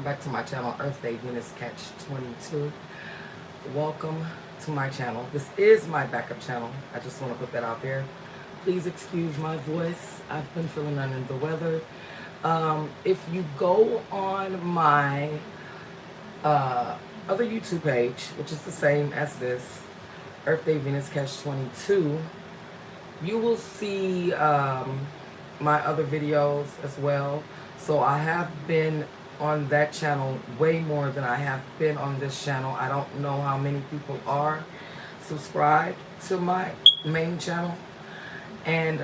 back to my channel, Earth Day Venus Catch 22. Welcome to my channel. This is my backup channel. I just want to put that out there. Please excuse my voice. I've been feeling under the weather. If you go on my other YouTube page, which is the same as this, Earth Day Venus Catch 22, you will see my other videos as well. So I have been on that channel way more than I have been on this channel. I don't know how many people are subscribed to my main channel. And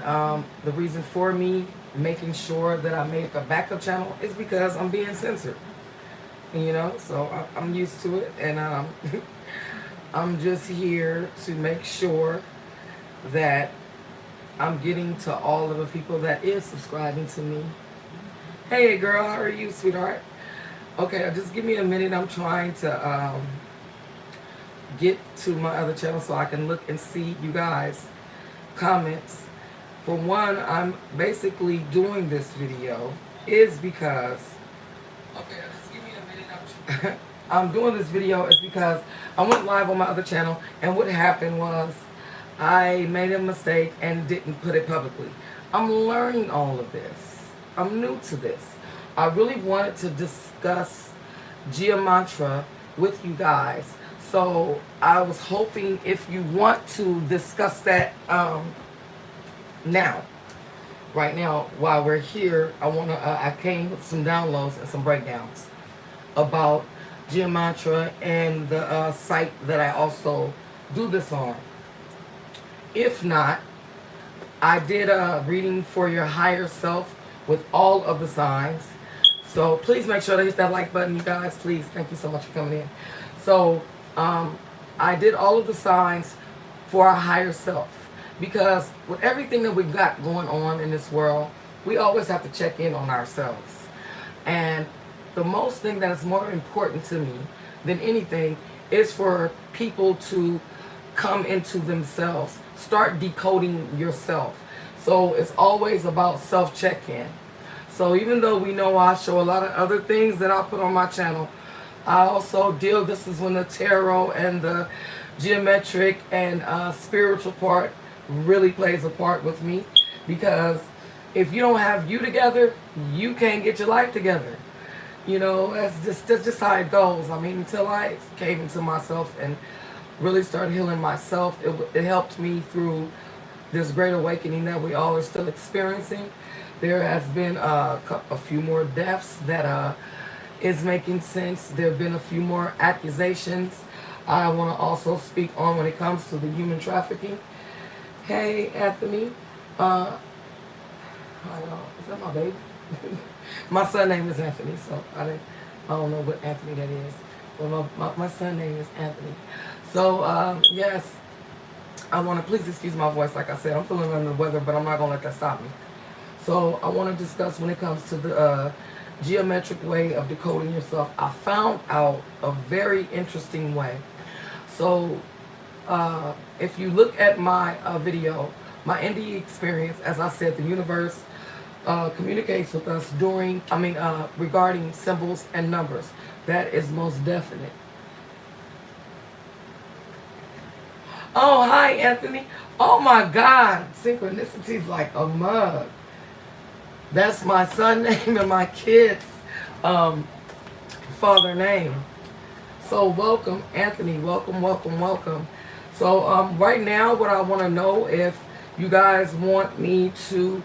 the reason for me making sure that I make a backup channel is because I'm being censored. You know, so I'm used to it. And I'm just here to make sure that I'm getting to all of the people that is subscribing to me. Hey girl, how are you, sweetheart? Okay, just give me a minute. I'm trying to get to my other channel so I can look and see you guys' comments. For one, I'm basically doing this video is because just give me a minute. I'm doing this video is because I went live on my other channel, and what happened was I made a mistake and didn't put it publicly. I'm learning all of this. I'm new to this. I really wanted to discuss geomantra with you guys. So I was hoping if you want to discuss that now, right now, while we're here, I came with some downloads and some breakdowns about geomantra and the site that I also do this on. If not, I did a reading for your higher self with all of the signs. So please make sure to hit that like button, you guys. Please, thank you so much for coming in. So I did all of the signs for our higher self, because with everything that we've got going on in this world, we always have to check in on ourselves. And the most thing that is more important to me than anything is for people to come into themselves, start decoding yourself. So it's always about self-check-in. So even though we know I show a lot of other things that I put on my channel, I also this is when the tarot and the geometric and spiritual part really plays a part with me. Because if you don't have you together, you can't get your life together. You know, that's just how it goes. I mean, until I came into myself and really started healing myself, it helped me through this great awakening that we all are still experiencing. There has been a few more deaths that is making sense. There have been a few more accusations I want to also speak on when it comes to the human trafficking. Hey, Anthony. I don't know. Is that my baby? My son name is Anthony, so I don't know what Anthony that is. But my son name is Anthony. So, yes. I want to, please excuse my voice. Like I said, I'm feeling under the weather, but I'm not going to let that stop me. So I want to discuss when it comes to the geometric way of decoding yourself. I found out a very interesting way. So if you look at my video, my NDE experience, as I said, the universe communicates with us regarding symbols and numbers. That is most definite. Oh, hi, Anthony. Oh, my God. Synchronicity's like a mug. That's my son name and my kid's father name. So welcome, Anthony. Welcome, welcome, welcome. So right now, what I want to know, if you guys want me to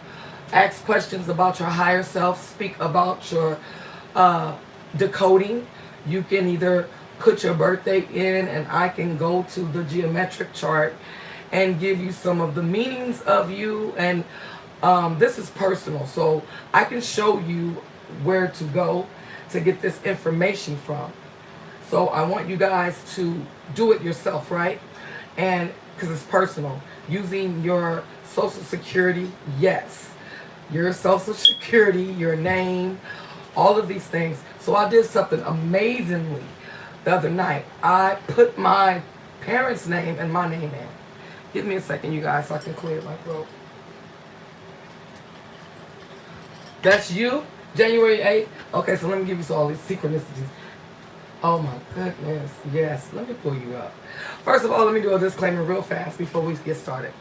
ask questions about your higher self, speak about your decoding, you can either put your birthday in and I can go to the geometric chart and give you some of the meanings of you. And this is personal, so I can show you where to go to get this information from. So I want you guys to do it yourself, right? And because it's personal, using your social security, yes, your social security, your name, all of these things. So I did something amazingly the other night. I put my parents' name and my name in. Give me a second, you guys, so I can clear my throat. That's you? January 8th. Okay, so let me give you all these synchronicities. Oh my goodness. Yes, let me pull you up. First of all, let me do a disclaimer real fast before we get started,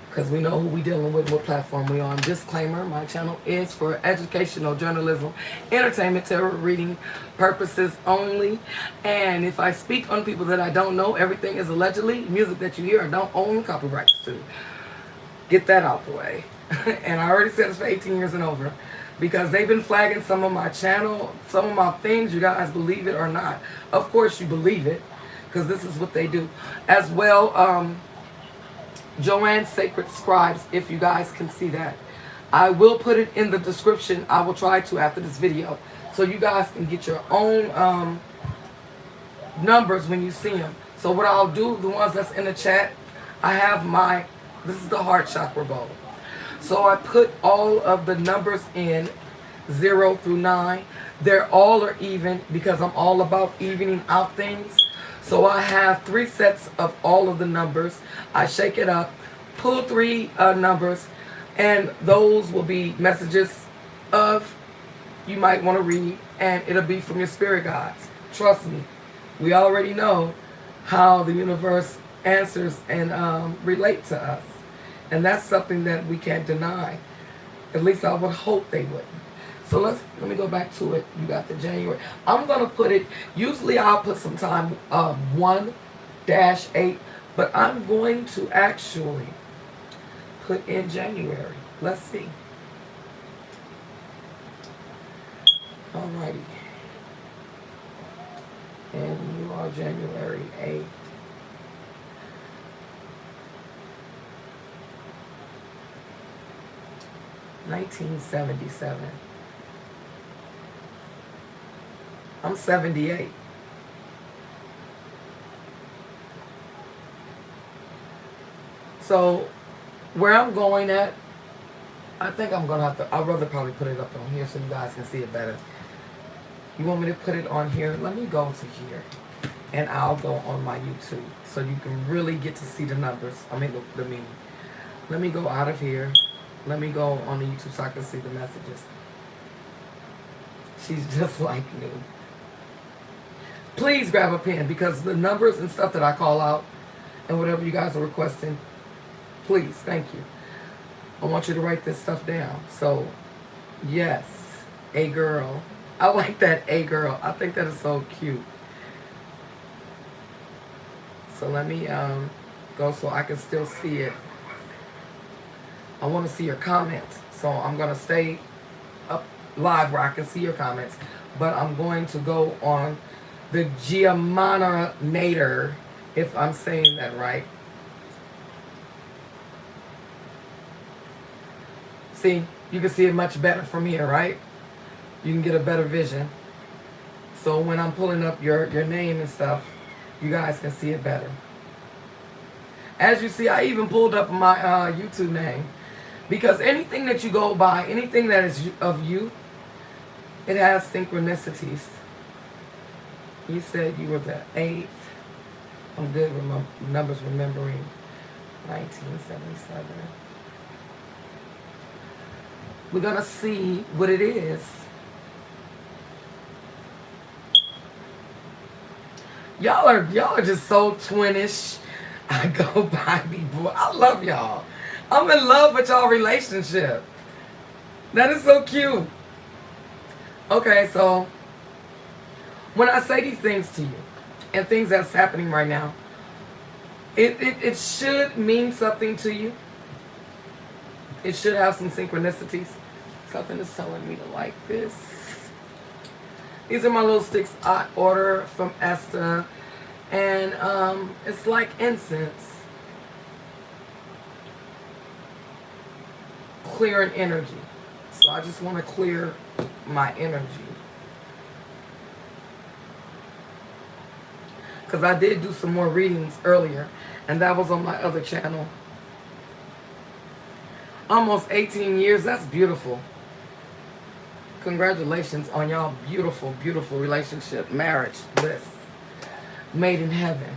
because we know who we dealing with, what platform we on. Disclaimer, my channel is for educational journalism, entertainment, tarot reading purposes only. And if I speak on people that I don't know, everything is allegedly. Music that you hear I don't own copyrights to. Get that out the way. And I already said it's for 18 years and over, because they've been flagging some of my channel, some of my things. You guys believe it or not. Of course you believe it, because this is what they do. As well, JENN Sacred Scribes, if you guys can see that. I will put it in the description. I will try to after this video, so you guys can get your own numbers when you see them. So what I'll do, the ones that's in the chat, I have my, this is the heart chakra bowl. So I put all of the numbers in 0 through 9. They're all are even, because I'm all about evening out things. So I have 3 sets of all of the numbers. I shake it up, pull 3 numbers, and those will be messages of you might want to read, and it'll be from your spirit guides. Trust me, we already know how the universe answers and relate to us. And that's something that we can't deny. At least I would hope they wouldn't. So let me go back to it. You got the January. I'm going to put it, usually I'll put some time 1-8, but I'm going to actually put in January. Let's see. Alrighty. And you are January 8th. (1977). I'm 78. So where I'm going at, I think I'm gonna have to, I'd rather probably put it up on here so you guys can see it better. You want me to put it on here? Let me go to here, and I'll go on my YouTube so you can really get to see the numbers. I mean the meaning. Let me go out of here. Let me go on the YouTube so I can see the messages. She's just like me. Please grab a pen, because the numbers and stuff that I call out and whatever you guys are requesting, please, thank you. I want you to write this stuff down. So, yes, a girl. I like that, a girl. I think that is so cute. So let me go so I can still see it. I want to see your comments, so I'm going to stay up live where I can see your comments, but I'm going to go on the Geomanator, if I'm saying that right. See, you can see it much better from here, right? You can get a better vision. So when I'm pulling up your name and stuff, you guys can see it better. As you see, I even pulled up my YouTube name. Because anything that you go by, anything that is of you, it has synchronicities. You said you were the 8th. I'm good with my numbers remembering. 1977. We're going to see what it is. Y'all are just so twinish. I go by people. I love y'all. I'm in love with y'all relationship. That is so cute. Okay, so when I say these things to you and things that's happening right now, it should mean something to you. It should have some synchronicities. Something is telling me to like this. These are my little sticks I order from Esther. And it's like incense. Clearing energy. So I just want to clear my energy. Because I did do some more readings earlier, and that was on my other channel. Almost 18 years, that's beautiful. Congratulations on y'all beautiful, beautiful relationship, marriage, bliss, made in heaven.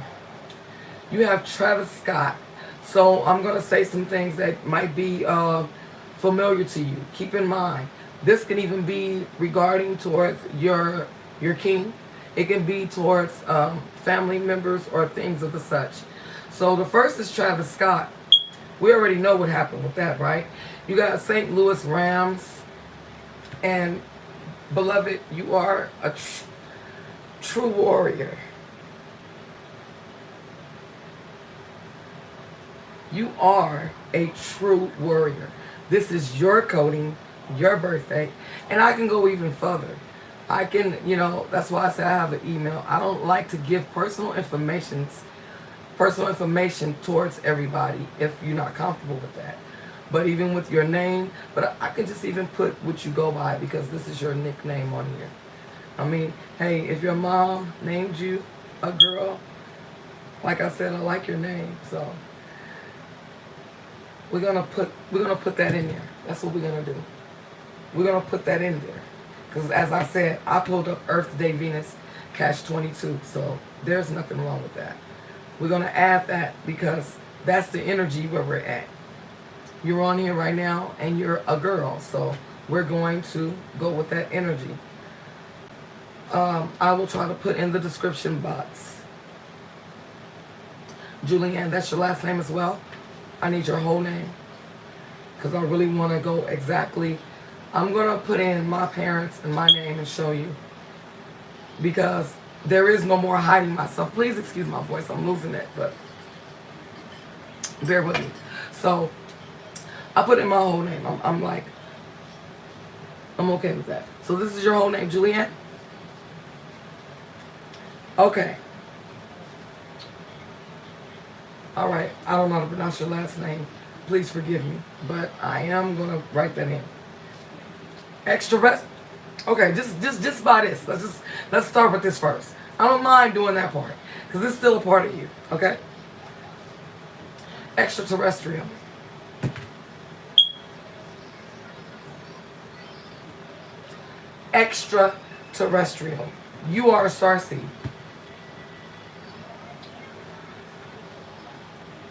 You have Travis Scott. So I'm going to say some things that might be familiar to you. Keep in mind, This can even be regarding towards your king. It can be towards family members or things of the such. So the first is Travis Scott. We already know what happened with that, right? You got St. Louis Rams. And beloved, you are a true warrior. You are a true warrior. This is your coding, your birthday. And I can go even further. I can, that's why I say I have an email. I don't like to give personal information towards everybody if you're not comfortable with that. But even with your name, but I can just even put what you go by because this is your nickname on here. I mean, hey, if your mom named you a girl, like I said, I like your name, so we're gonna put that in there. That's what we're gonna do. We're gonna put that in there because, as I said, I pulled up Earth Day Venus Cash 22, so there's nothing wrong with that. We're gonna add that because that's the energy where we're at. You're on here right now and you're a girl, so we're going to go with that energy. I will try to put in the description box. Julianne, that's your last name as well? I need your whole name because I really want to go exactly. I'm going to put in my parents and my name and show you because there is no more hiding myself. Please excuse my voice. I'm losing it, but bear with me. So I put in my whole name. I'm okay with that. So this is your whole name, Julianne? Okay. All right. I don't know how to pronounce your last name. Please forgive me. But I am going to write that in. Extra rest. Okay, just by this. Let's start with this first. I don't mind doing that part because it's still a part of you. Okay? Extraterrestrial. Extraterrestrial. You are a starseed.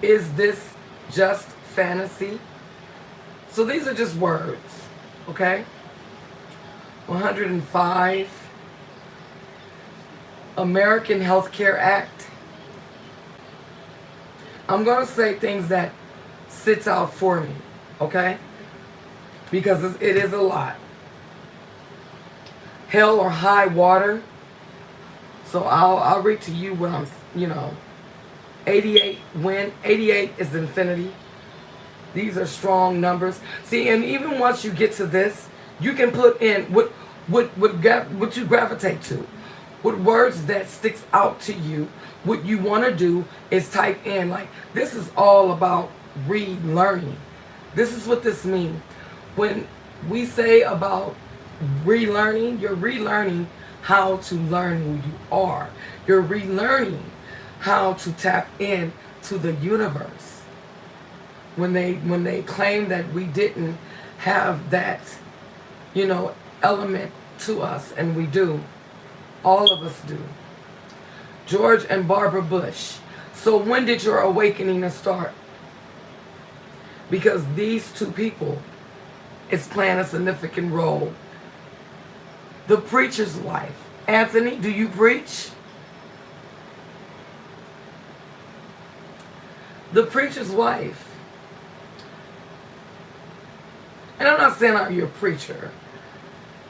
Is this just fantasy? So these are just words, okay? 105, American Healthcare Act. I'm going to say things that sits out for me, okay? Because it is a lot. Hell or high water. So I'll read to you what I'm, 88 win. 88 is infinity. These are strong numbers. See, and even once you get to this, you can put in what you gravitate to. What words that sticks out to you. What you want to do is type in, like, this is all about relearning. This is what this means. When we say about relearning, you're relearning how to learn who you are. You're relearning how to tap in to the universe. When they claim that we didn't have that, element to us, and we do. All of us do. George and Barbara Bush. So when did your awakening start? Because these two people is playing a significant role. The preacher's wife. Anthony, do you preach? The preacher's wife. And I'm not saying you're a preacher.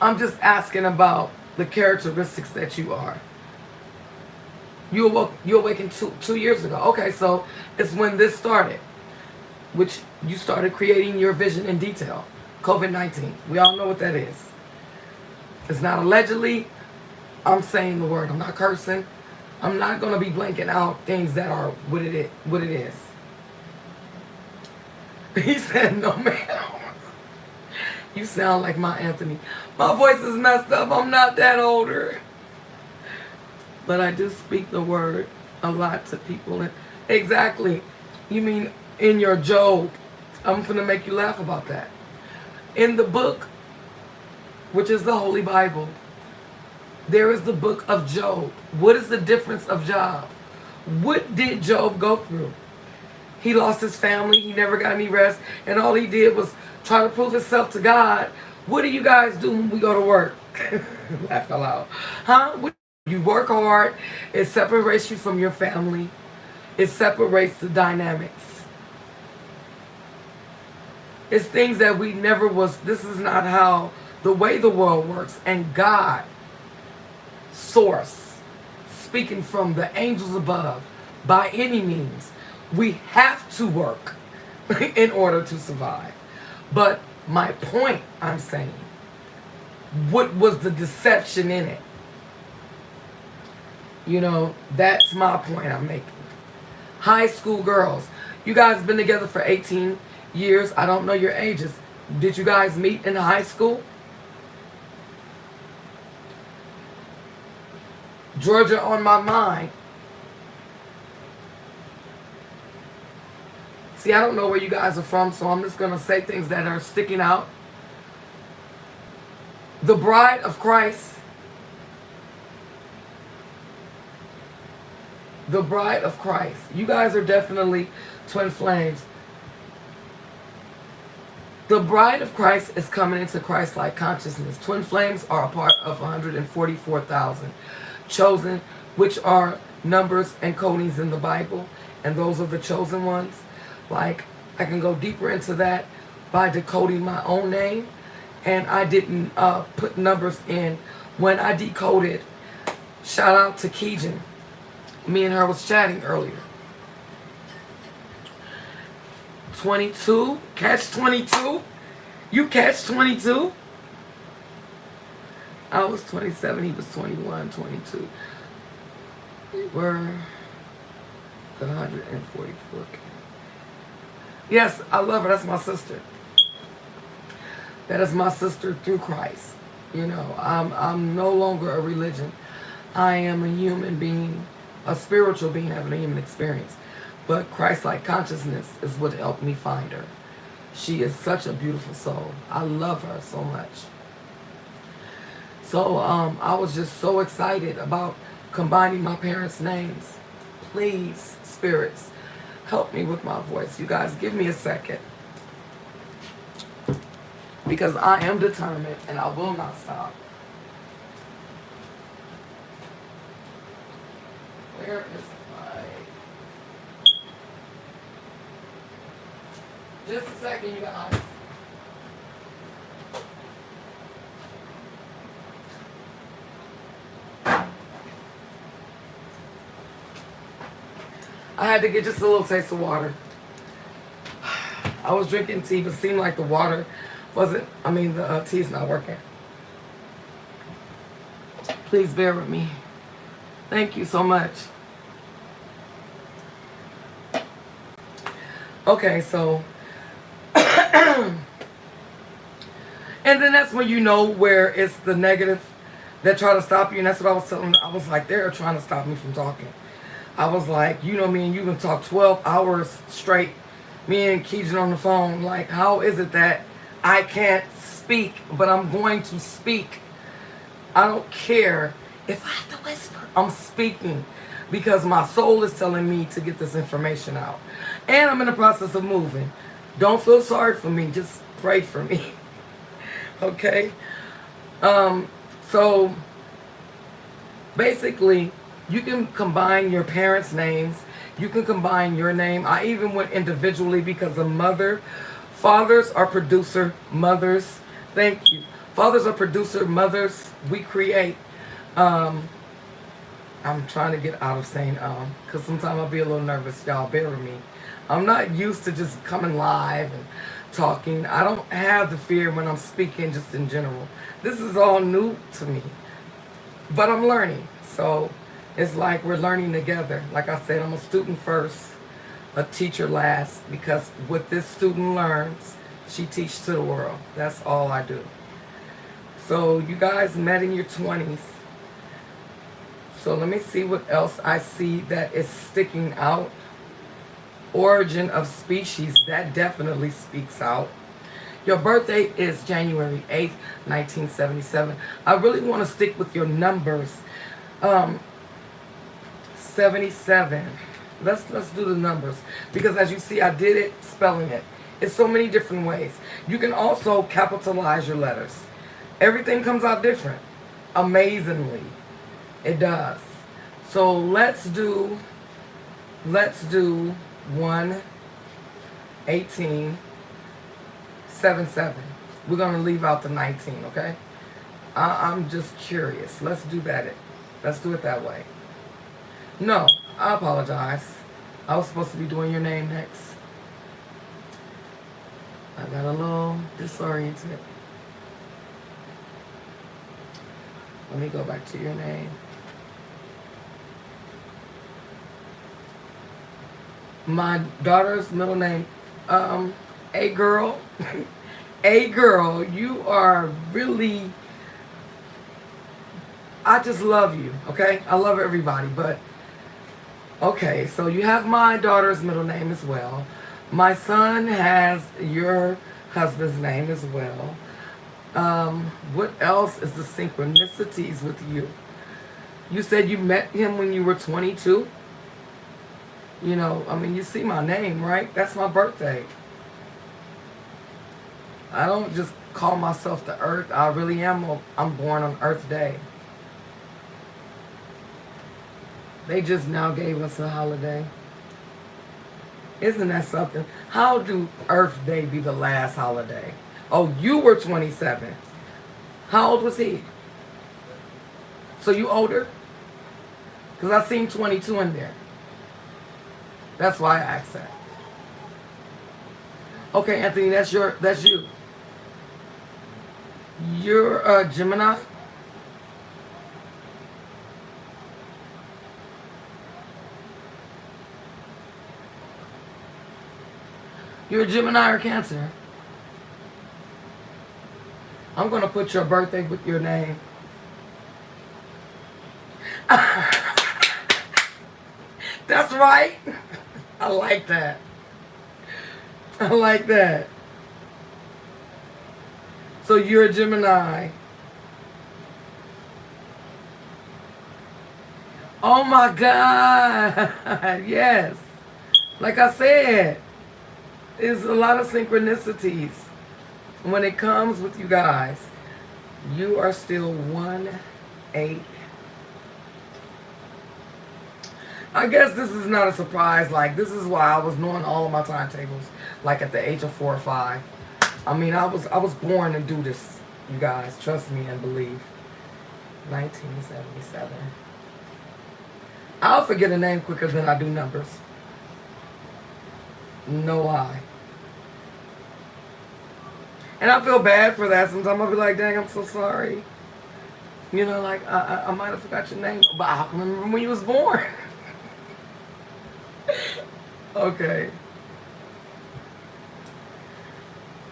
I'm just asking about the characteristics that you are. You awakened 2 years ago. Okay, so it's when this started, which you started creating your vision in detail. COVID-19. We all know what that is. It's not allegedly. I'm saying the word. I'm not cursing. I'm not going to be blanking out things that are what it is. He said, no, ma'am. You sound like my Anthony. My voice is messed up. I'm not that older. But I do speak the word a lot to people. And exactly. You mean in your Job. I'm going to make you laugh about that. In the book, which is the Holy Bible, there is the book of Job. What is the difference of Job? What did Job go through? He lost his family. He never got any rest. And all he did was try to prove himself to God What do you guys do when we go to work? Laugh aloud. Huh? You work hard. It separates you from your family. It separates the dynamics. It's things that we never was. This is not how the way the world works. And God, source, speaking from the angels above, by any means, we have to work in order to survive. But my point, I'm saying, what was the deception in it? You know, that's my point I'm making. High school girls, you guys been together for 18 years. I don't know your ages. Did you guys meet in high school? Georgia on my mind. See, I don't know where you guys are from, so I'm just going to say things that are sticking out. The bride of Christ. The bride of Christ. You guys are definitely twin flames. The bride of Christ is coming into Christ-like consciousness. Twin flames are a part of 144,000 chosen, which are numbers and codings in the Bible, and those are the chosen ones. Like, I can go deeper into that by decoding my own name, and I didn't put numbers in when I decoded. Shout out to Keejan. Me and her was chatting earlier. 22, catch 22. You catch 22. I was 27, he was 21, 22. We were the 144. Yes, I love her. That's my sister. That is my sister through Christ. You know, I'm no longer a religion. I am a human being, a spiritual being having a human experience. But Christ-like consciousness is what helped me find her. She is such a beautiful soul. I love her so much. So I was just so excited about combining my parents' names. Please, spirits, help me with my voice. You guys, give me a second. Because I am determined and I will not stop. Where is my... Just a second, you guys. I had to get just a little taste of water. I was drinking tea, but it seemed like the water wasn't, the tea's not working. Please bear with me. Thank you so much. Okay, so and then that's when you know where it's the negative that try to stop you. And that's what I was telling them. I was like, they're trying to stop me from talking. I was like, you know me and you can talk 12 hours straight, me and Keejan on the phone. Like, how is it that I can't speak, but I'm going to speak? I don't care if I have to whisper. I'm speaking because my soul is telling me to get this information out. And I'm in the process of moving. Don't feel sorry for me. Just pray for me. Okay? So, basically, you can combine your parents' names. You can combine your name. I even went individually because of mother. Fathers are producer, mothers. Thank you. Fathers are producer, mothers. We create. I'm trying to get out of saying because sometimes I'll be a little nervous. Y'all bear with me. I'm not used to just coming live and talking. I don't have the fear when I'm speaking just in general. This is all new to me. But I'm learning. So it's like we're learning together. Like I said, I'm a student first, a teacher last, because what this student learns, she teaches to the world. That's all I do. So you guys met in your 20s. So let me see what else I see that is sticking out. Origin of species, that definitely speaks out. Your birthday is January 8th, 1977. I really want to stick with your numbers. 77. Let's do the numbers. Because as you see, I did it spelling it. It's so many different ways. You can also capitalize your letters. Everything comes out different. Amazingly. It does. So let's do 1 18 7 7. We're gonna leave out the 19, okay? I'm just curious. Let's do that. Let's do it that way. No, I apologize. I was supposed to be doing your name next. I got a little disoriented. Let me go back to your name. My daughter's middle name, A girl. A girl, you are really, I just love you, okay? I love everybody, but, okay, so you have my daughter's middle name as well. My son has your husband's name as well. What else is the synchronicities with you? You said you met him when you were 22? You know, I mean, you see my name, right? That's my birthday. I don't just call myself the Earth. I really am. I'm born on Earth Day. They just now gave us a holiday. Isn't that something? How do Earth Day be the last holiday? Oh, you were 27. How old was he? So you older? Because I seen 22 in there. That's why I asked that. Okay, Anthony, that's you. You're a Gemini? You're a Gemini or Cancer? I'm going to put your birthday with your name. That's right. I like that. I like that. So you're a Gemini. Oh my God. Yes. Like I said, there's a lot of synchronicities. When it comes with you guys, you are still 1-8. I guess this is not a surprise. Like, this is why I was knowing all of my timetables, like at the age of 4 or 5. I mean, I was born to do this, you guys. Trust me and believe. 1977. I'll forget a name quicker than I do numbers. No lie. And I feel bad for that. Sometimes I'll be like, dang, I'm so sorry. You know, like, I might have forgot your name, but I can remember when you was born. Okay.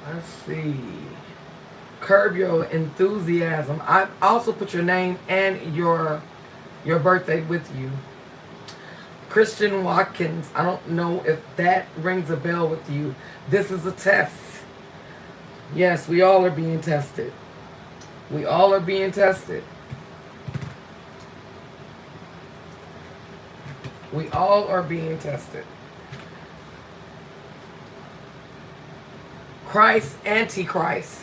Let's see. Curb your enthusiasm. I also put your name and your birthday with you. Christian Watkins. I don't know if that rings a bell with you. This is a test. Yes, we all are being tested. We all are being tested. We all are being tested. Christ, Antichrist.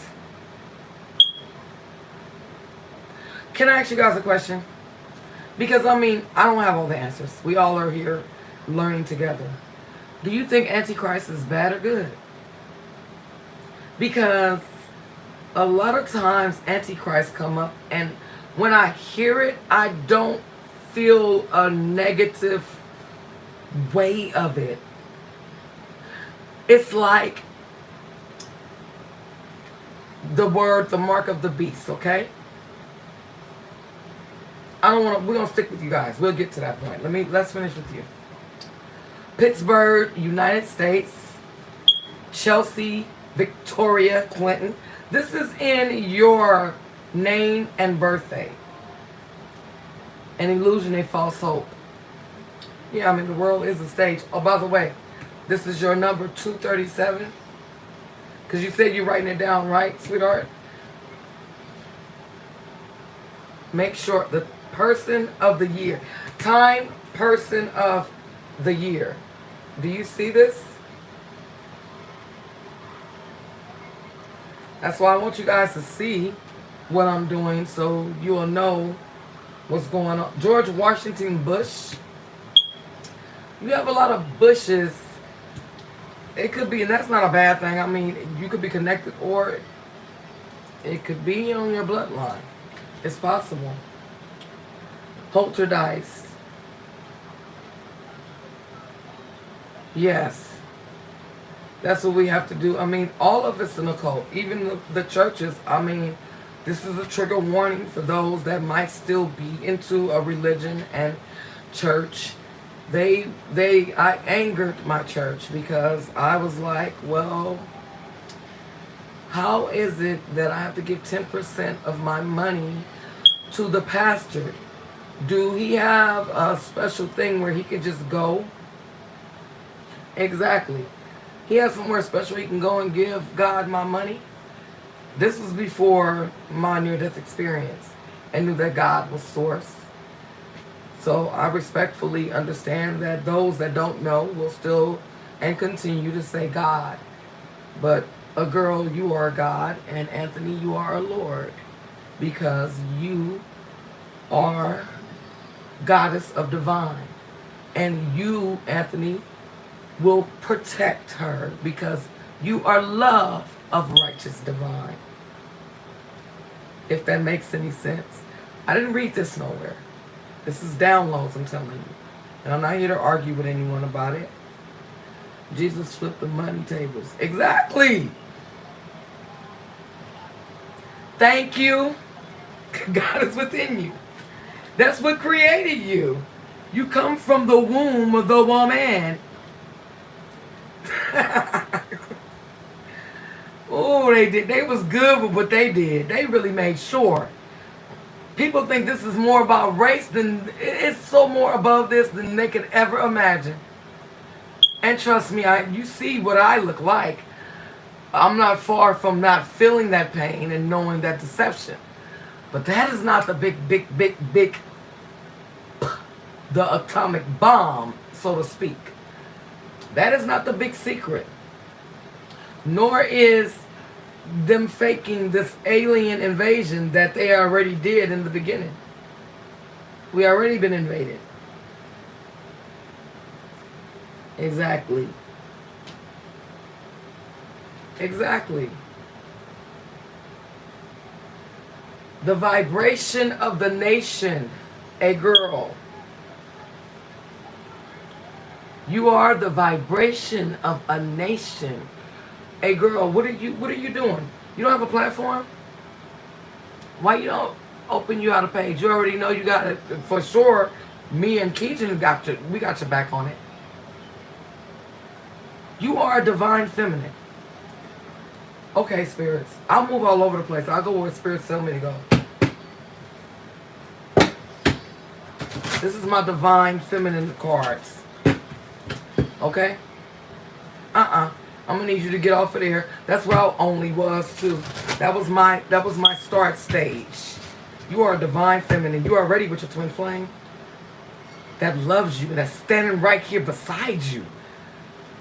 Can I ask you guys a question? Because, I mean, I don't have all the answers. We all are here learning together. Do you think Antichrist is bad or good? Because a lot of times Antichrist come up, and when I hear it, I don't feel a negative way of it. It's like the word, the mark of the beast, okay? I don't want to, we're going to stick with you guys. We'll get to that point. Let's finish with you. Pittsburgh, United States. Chelsea, Victoria Clinton. This is in your name and birthday. An illusion, a false hope. Yeah, I mean, the world is a stage. Oh, by the way, this is your number 237. Because you said you're writing it down, right, sweetheart? Make sure the person of the year. Time, person of the year. Do you see this? That's why I want you guys to see what I'm doing so you'll know what's going on. George Washington Bush. You have a lot of bushes. It could be, and that's not a bad thing. I mean, you could be connected, or it could be on your bloodline. It's possible. Poltergeist. Yes. That's what we have to do. I mean, all of it's an occult. Even the churches. I mean, this is a trigger warning for those that might still be into a religion and church. I angered my church because I was like, well, how is it that I have to give 10% of my money to the pastor? Do he have a special thing where he can just go? Exactly. He has somewhere special he can go and give God my money. This was before my near-death experience and knew that God was source. So I respectfully understand that those that don't know will still and continue to say God. But a girl, you are God, and Anthony, you are a Lord, because you are goddess of divine. And you, Anthony, will protect her because you are love of righteous divine. If that makes any sense. I didn't read this nowhere. This is downloads, I'm telling you. And I'm not here to argue with anyone about it. Jesus flipped the money tables. Exactly. Thank you. God is within you. That's what created you. You come from the womb of the woman. Oh, they did. They was good with what they did. They really made sure. People think this is more about race than it's so more above this than they could ever imagine. And trust me, you see what I look like. I'm not far from not feeling that pain and knowing that deception. But that is not the big, the atomic bomb, so to speak. That is not the big secret. Nor is them faking this alien invasion that they already did in the beginning. We already been invaded. Exactly. Exactly. The vibration of the nation, a girl. You are the vibration of a nation. Hey girl, what are you doing? You don't have a platform? Why you don't open you out a page? You already know you got it for sure. Me and Keegan we got your back on it. You are a divine feminine. Okay, spirits. I'll move all over the place. I'll go where spirits tell me to go. This is my divine feminine cards. Okay? I'm gonna need you to get off of there. That's where I only was too. That was my start stage. You are a divine feminine. You are ready with your twin flame that loves you and that's standing right here beside you.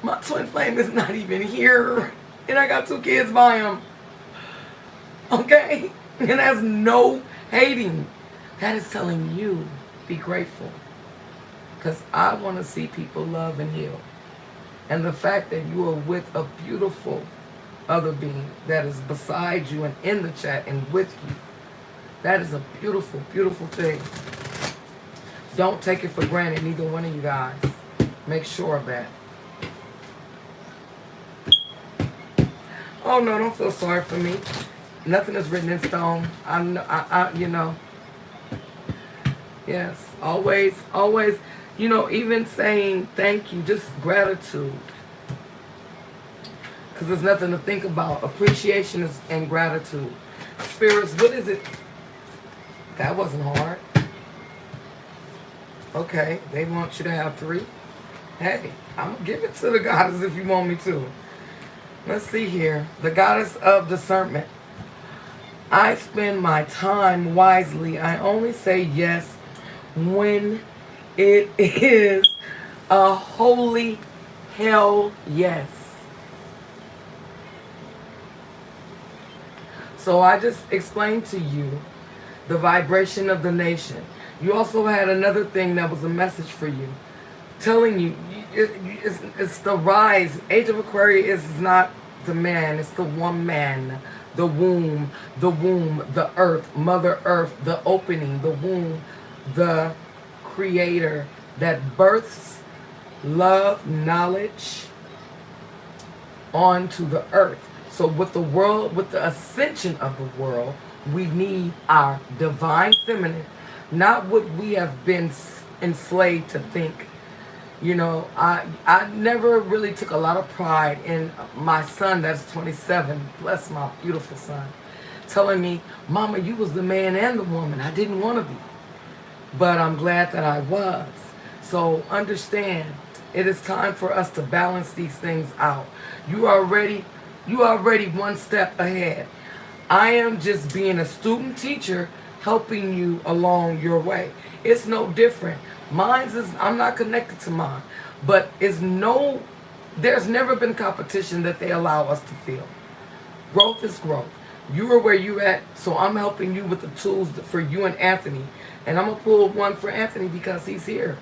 My twin flame is not even here, and I got 2 kids by him. Okay, and that's no hating. That is telling you be grateful, because I want to see people love and heal. And the fact that you are with a beautiful other being that is beside you and in the chat and with you, that is a beautiful, beautiful thing. Don't take it for granted, neither one of you guys. Make sure of that. Oh no, don't feel sorry for me. Nothing is written in stone. You know. Yes, always, always. You know, even saying thank you, just gratitude. Because there's nothing to think about. Appreciation is and gratitude. Spirits, what is it? That wasn't hard. Okay, they want you to have 3. Hey, I'm going to give it to the goddess if you want me to. Let's see here. The goddess of discernment. I spend my time wisely. I only say yes when it is a holy hell yes. So I just explained to you the vibration of the nation. You also had another thing that was a message for you, telling you it's the rise. Age of Aquarius is not the man, it's the woman. The womb, the earth, Mother Earth, the opening, the womb, the creator that births love, knowledge onto the earth. So with the world, with the ascension of the world, we need our divine feminine, not what we have been enslaved to think. You know, I never really took a lot of pride in my son that's 27, bless my beautiful son, telling me, Mama, you was the man and the woman. I didn't want to be. But I'm glad that I was. So understand, it is time for us to balance these things out. You are already one step ahead. I am just being a student teacher helping you along your way. It's no different. Mine's is, I'm not connected to mine, but there's never been competition that they allow us to feel. Growth is growth. You are where you at, so I'm helping you with the tools for you and Anthony. And I'm going to pull one for Anthony because he's here.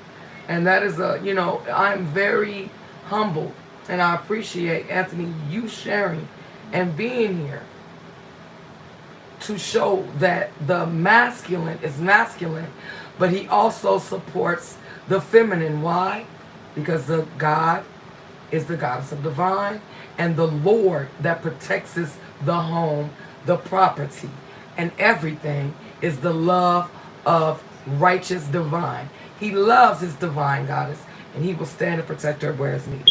And that is I'm very humble, and I appreciate, Anthony, you sharing and being here to show that the masculine is masculine, but he also supports the feminine. Why? Because the God is the goddess of divine, and the Lord that protects us, the home, the property, and everything is the love of righteous divine. He loves his divine goddess, and he will stand and protect her where it's needed.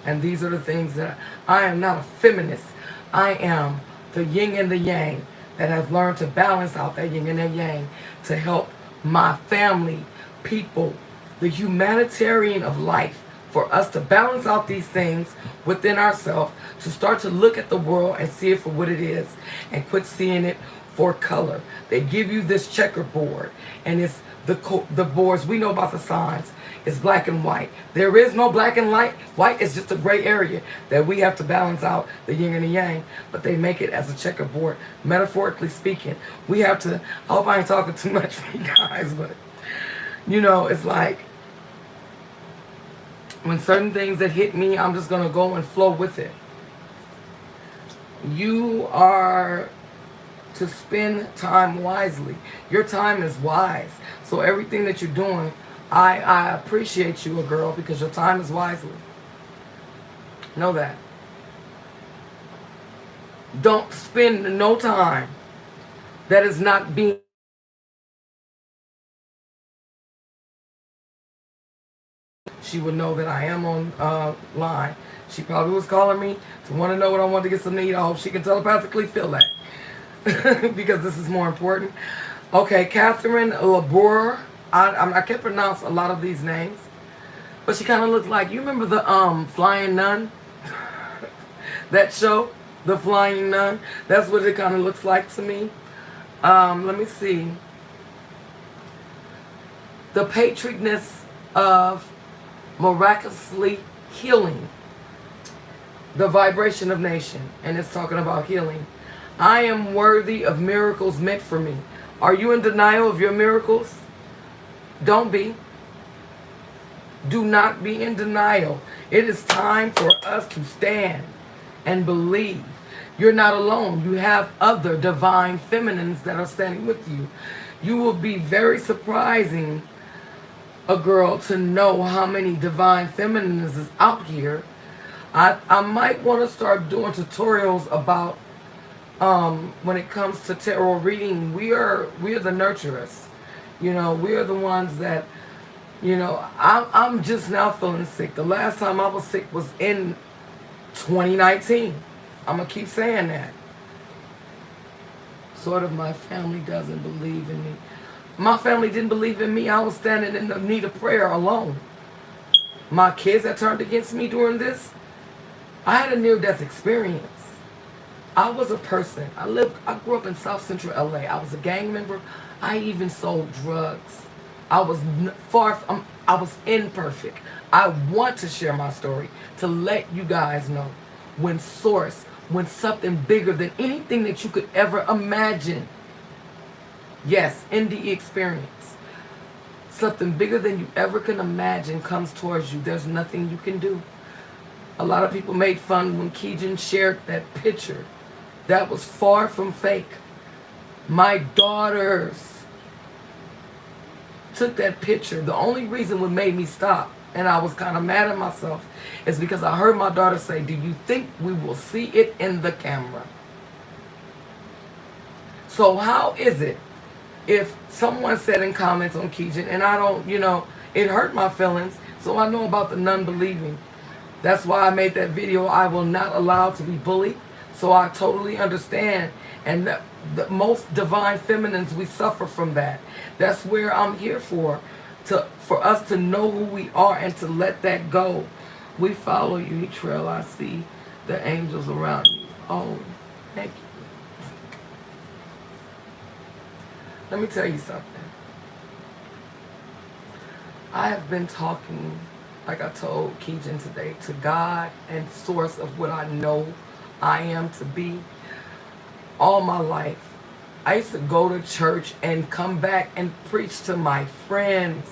And these are the things that I am not a feminist. I am the yin and the yang that have learned to balance out that yin and that yang to help my family, people, the humanitarian of life, for us to balance out these things within ourselves, to start to look at the world and see it for what it is and quit seeing it for color. They give you this checkerboard, and it's the boards. We know about the signs. It's black and white. There is no black and white. White is just a gray area that we have to balance out the yin and the yang, but they make it as a checkerboard. Metaphorically speaking, we have to, I hope I ain't talking too much for you guys, but it's like when certain things that hit me, I'm just going to go and flow with it. You are to spend time wisely. Your time is wise. So everything that you're doing, I appreciate you, a girl, because your time is wisely. Know that. Don't spend no time that is not being. She would know that I am on line. She probably was calling me to want to know what I wanted to get some to eat. I hope she can telepathically feel that. Because this is more important. Okay, Catherine Labor. I can't pronounce a lot of these names, but she kind of looks like, you remember the Flying Nun? That show, The Flying Nun? That's what it kind of looks like to me. Let me see. The patroness of miraculously healing. The vibration of nation. And it's talking about healing. I am worthy of miracles meant for me. Are you in denial of your miracles? Don't be. Do not be in denial. It is time for us to stand and believe. You're not alone. You have other divine feminines that are standing with you. You will be very surprising, a girl, to know how many divine feminines is out here. I might want to start doing tutorials about when it comes to tarot reading. We are the nurturers. We are the ones that, I'm just now feeling sick. The last time I was sick was in 2019. I'm going to keep saying that. Sort of my family doesn't believe in me. My family didn't believe in me. I was standing in the need of prayer alone. My kids that turned against me during this, I had a near-death experience. I was a person. I grew up in South Central LA. I was a gang member. I even sold drugs. I was I was imperfect. I want to share my story to let you guys know when Source when something bigger than anything that you could ever imagine, yes, in the experience, something bigger than you ever can imagine comes towards you, there's nothing you can do. A lot of people made fun when Keegan shared that picture. That was far from fake. My daughters took that picture. The only reason what made me stop, and I was kind of mad at myself, is because I heard my daughter say, do you think we will see it in the camera? So how is it if someone said in comments on Keegan, and I don't, it hurt my feelings, so I know about the non-believing. That's why I made that video, I will not allow to be bullied. So I totally understand. And the most divine feminines, we suffer from that. That's where I'm here for us to know who we are and to let that go. We follow you, Trail. I see the angels around you. Oh, thank you. Let me tell you something. I have been talking, like I told Keegan today, to God and source of what I know I am to be all my life. I used to go to church and come back and preach to my friends.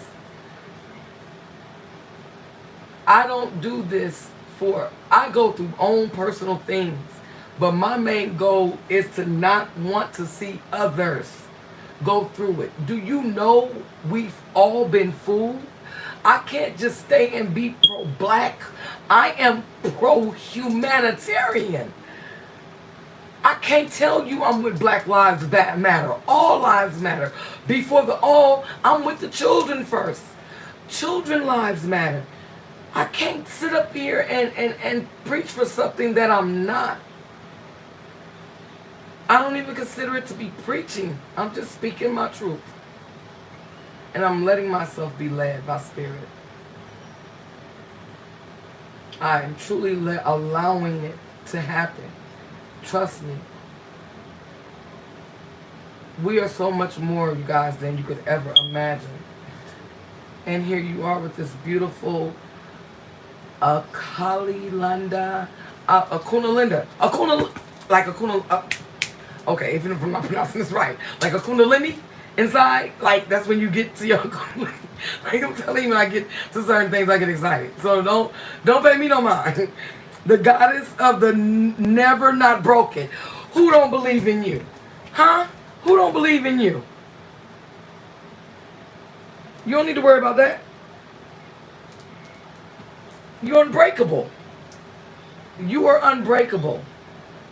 I don't do this I go through own personal things, but my main goal is to not want to see others go through it. Do you know we've all been fooled? I can't just stay and be pro-black. I am pro-humanitarian. I can't tell you I'm with Black Lives Matter. All lives matter. Before the all, I'm with the children first. Children lives matter. I can't sit up here and preach for something that I'm not. I don't even consider it to be preaching. I'm just speaking my truth. And I'm letting myself be led by Spirit. I am truly allowing it to happen. Trust me. We are so much more, you guys, than you could ever imagine. And here you are with this beautiful Akuna Linda. Okay, even if I'm not pronouncing this right. Like a Kundalini inside, like that's when you get to your Kundalini. Like I'm telling you, when I get to certain things, I get excited. So don't pay me no mind. The goddess of the never not broken. Who don't believe in you? Huh? Who don't believe in you? You don't need to worry about that. You're unbreakable. You are unbreakable.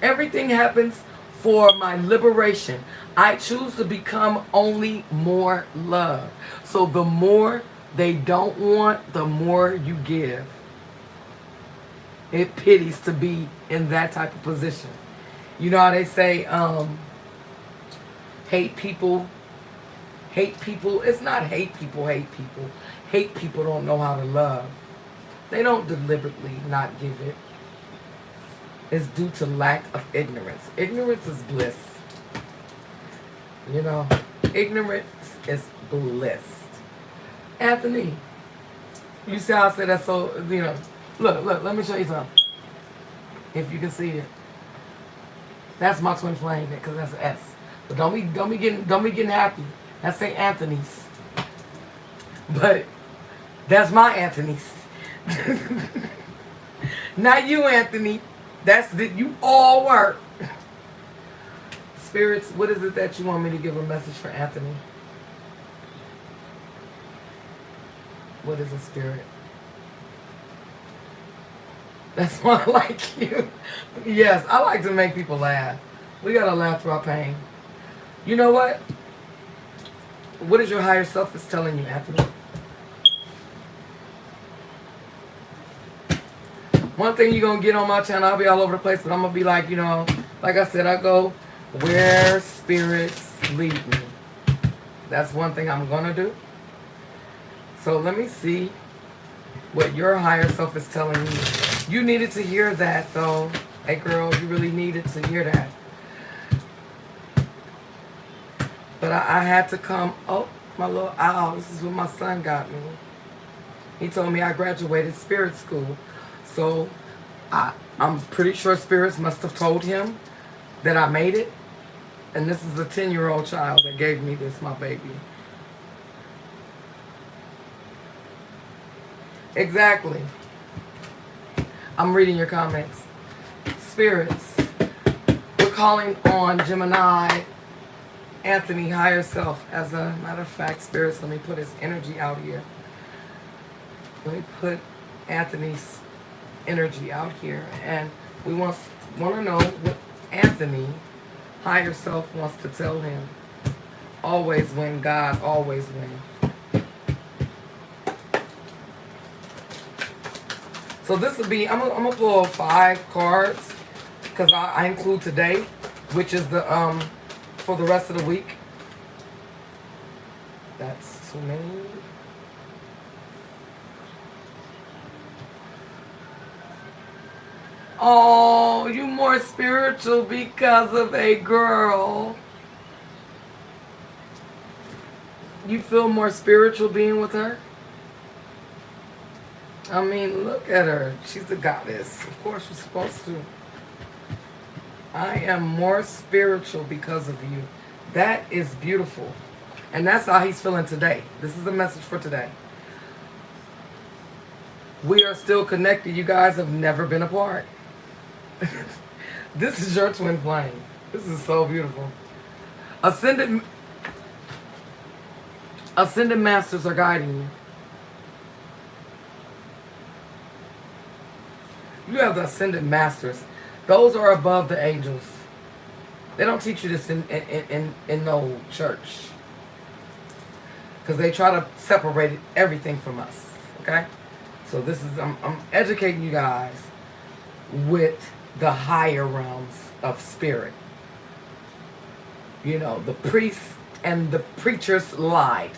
Everything happens for my liberation. I choose to become only more love. So the more they don't want, the more you give. It pities to be in that type of position. You know how they say, hate people. It's not hate people. Hate people don't know how to love. They don't deliberately not give it. It's due to lack of ignorance. Ignorance is bliss. Ignorance is bliss. Anthony, you see how I said that so, look, let me show you something. If you can see it. That's my twin flame, because that's an S. But don't be getting happy. That's St. Anthony's. But that's my Anthony's. Not you, Anthony. You all work. Spirits, what is it that you want me to give a message for Anthony? What is a spirit? That's why I like you. Yes, I like to make people laugh. We gotta laugh through our pain. You know what? What is your higher self is telling you, Anthony? One thing you're going to get on my channel, I'll be all over the place, but I'm going to be like, like I said, I go where spirits lead me. That's one thing I'm going to do. So let me see what your higher self is telling you. You needed to hear that, though. Hey, girl, you really needed to hear that. But I had to come. Oh, my little owl. This is what my son got me. He told me I graduated spirit school. So I'm pretty sure spirits must have told him that I made it. And this is a 10-year-old child that gave me this, my baby. Exactly. I'm reading your comments. Spirits, we're calling on Gemini, Anthony, higher self. As a matter of fact, spirits, let me put his energy out here. Let me put Anthony's energy out here. And we want to know what Anthony, higher self, wants to tell him. Always win, God, always win. So this will be, I'm gonna pull 5 cards because I include today, which is the for the rest of the week. That's too many. Oh, you more spiritual because of a girl. You feel more spiritual being with her? I mean, look at her. She's the goddess. Of course you're supposed to. I am more spiritual because of you. That is beautiful. And that's how he's feeling today. This is the message for today. We are still connected. You guys have never been apart. This is your twin flame. This is so beautiful. Ascended masters are guiding you. You have the ascended masters. Those are above the angels. They don't teach you this in no church. Because they try to separate everything from us. Okay? So this is, I'm educating you guys with the higher realms of spirit. You know, the priests and the preachers lied.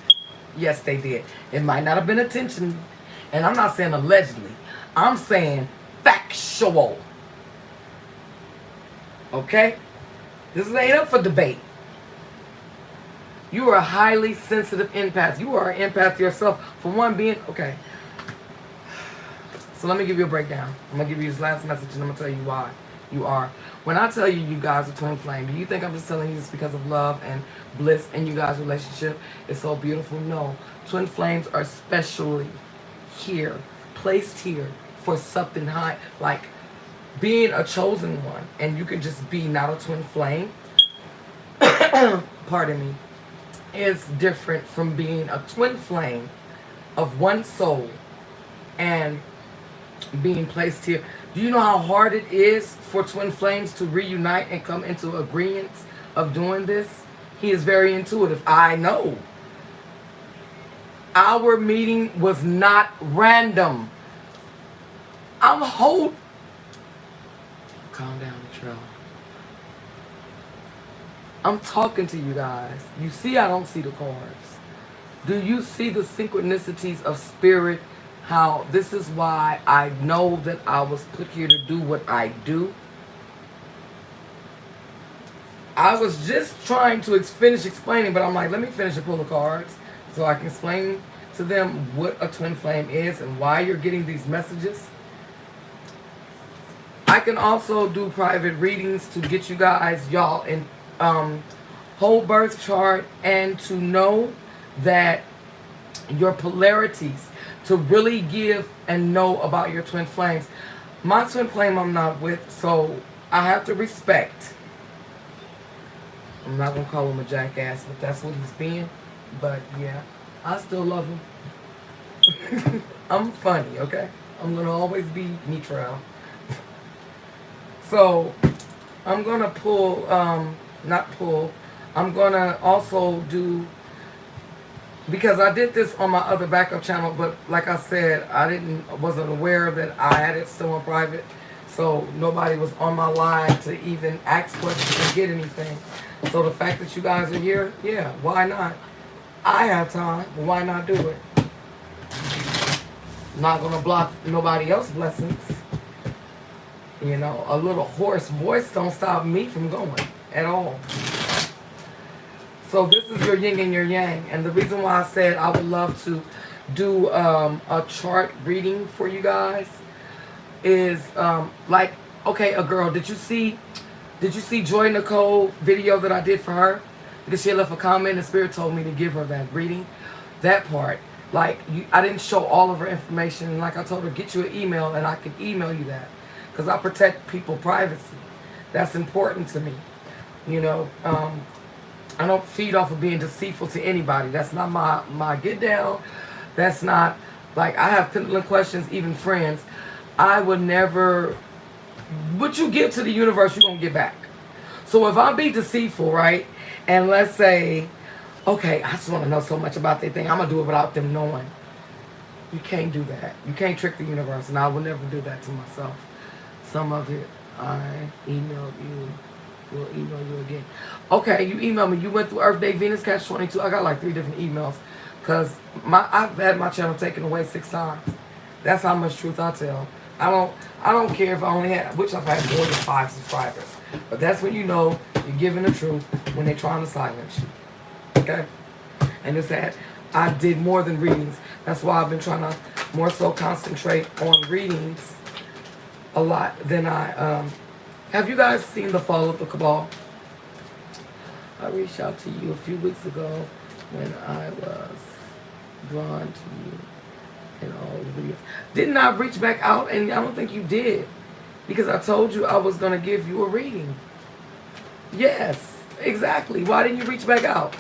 Yes, they did. It might not have been intention. And I'm not saying allegedly. I'm saying factual. Okay? This ain't up for debate. You are a highly sensitive empath. You are an empath yourself. For one being, okay. So let me give you a breakdown. I'm going to give you this last message and I'm going to tell you why you are. When I tell you you guys are twin flame, do you think I'm just telling you this because of love and bliss and you guys' relationship is so beautiful? No. Twin flames are specially here, placed here for something high, like being a chosen one. And you can just be not a twin flame. Pardon me. Is different from being a twin flame of one soul and being placed here. Do you know how hard it is for twin flames to reunite and come into agreement of doing this? He is very intuitive. I know. Our meeting was not random. I'm calm down, Trell. I'm talking to you guys. You see I don't see the cards. Do you see the synchronicities of spirit? How this is why I know that I was put here to do what I do. I was just trying to finish explaining, but I'm like, let me finish the pull of cards so I can explain to them what a twin flame is and why you're getting these messages. I can also do private readings to get you guys, y'all, in whole birth chart and to know that your polarities, to really give and know about your twin flames. My twin flame I'm not with, so I have to respect. I'm not going to call him a jackass, but that's what he's being. But yeah, I still love him. I'm funny, okay? I'm going to always be neutral. So I'm going to pull, I'm going to also do, because I did this on my other backup channel, but like I said, wasn't aware that I had it still on private. So nobody was on my live to even ask questions or get anything. So the fact that you guys are here, yeah, why not? I have time. Why not do it? I'm not going to block nobody else's blessings. You know, a little hoarse voice don't stop me from going at all. So this is your yin and your yang. And the reason why I said I would love to do a chart reading for you guys is like Okay, a girl, did you see Joy Nicole video that I did for her? Because she left a comment and Spirit told me to give her that reading. That part. Like, I didn't show all of her information. And like I told her, get you an email and I can email you that. Because I protect people's privacy. That's important to me. You know, I don't feed off of being deceitful to anybody. That's not my get down. That's not, like, I have pendulum questions, even friends. I would never, what you give to the universe, you're going to get back. So if I'm being deceitful, right, and let's say, okay, I just want to know so much about that thing, I'm going to do it without them knowing. You can't do that. You can't trick the universe, and I will never do that to myself. Some of it, I emailed you. We'll email you again. Okay, you emailed me. You went through Earth Day, Venus, Catch 22. I got like 3 different emails because I've had my channel taken away 6 times. That's how much truth I tell. I don't care if I only had, which I've had more than 5 subscribers. But that's when you know you're giving the truth, when they're trying to silence you. Okay? And it's that I did more than readings. That's why I've been trying to more so concentrate on readings a lot than I have you guys seen The Fall of the Cabal? I reached out to you a few weeks ago when I was drawn to you in all the videos. Didn't I reach back out? And I don't think you did. Because I told you I was going to give you a reading. Yes, exactly. Why didn't you reach back out?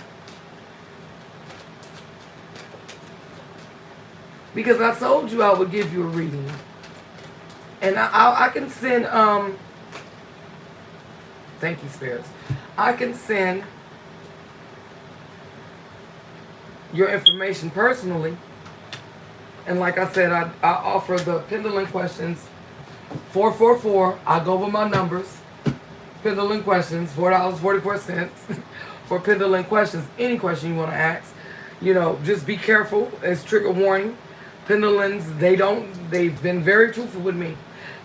Because I told you I would give you a reading. And I can send, thank you, spirits. I can send your information personally. And like I said, I offer the pendulum questions, 444. I go with my numbers. Pendulum questions, $4.44 for pendulum questions. Any question you want to ask. You know, just be careful. It's trigger warning. Pendulums, they've been very truthful with me.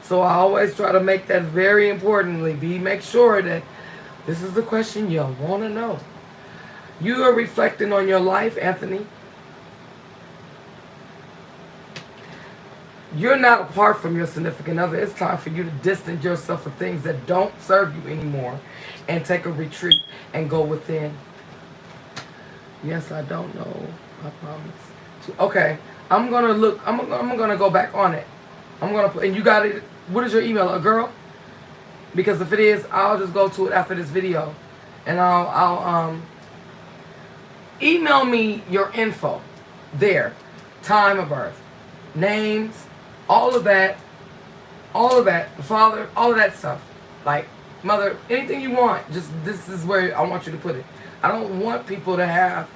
So I always try to make that very importantly. Make sure that this is the question you want to know. You are reflecting on your life, Anthony. You're not apart from your significant other. It's time for you to distance yourself from things that don't serve you anymore and take a retreat and go within. Yes, I don't know. I promise. Okay, I'm gonna look. I'm gonna go back on it. I'm gonna put, and you got it. What is your email, a girl? Because if it is, I'll just go to it after this video, and I'll email me your info there, time of birth, names, all of that, father, all of that stuff, like mother, anything you want. Just this is where I want you to put it. I don't want people to have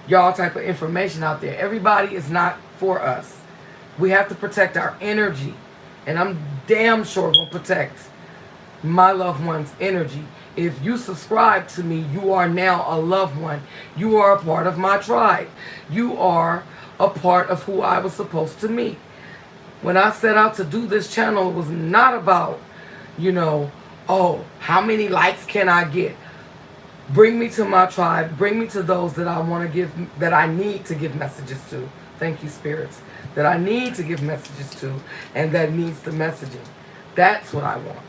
y'all type of information out there. Everybody is not for us. We have to protect our energy, and I'm damn sure gonna protect my loved one's energy. If you subscribe to me, you are now a loved one. You are a part of my tribe. You are a part of who I was supposed to meet. When I set out to do this channel, it was not about, you know, oh, how many likes can I get? Bring me to my tribe. Bring me to those that I want to give, that I need to give messages to. Thank you, spirits. That I need to give messages to, and that needs the messaging. That's what I want.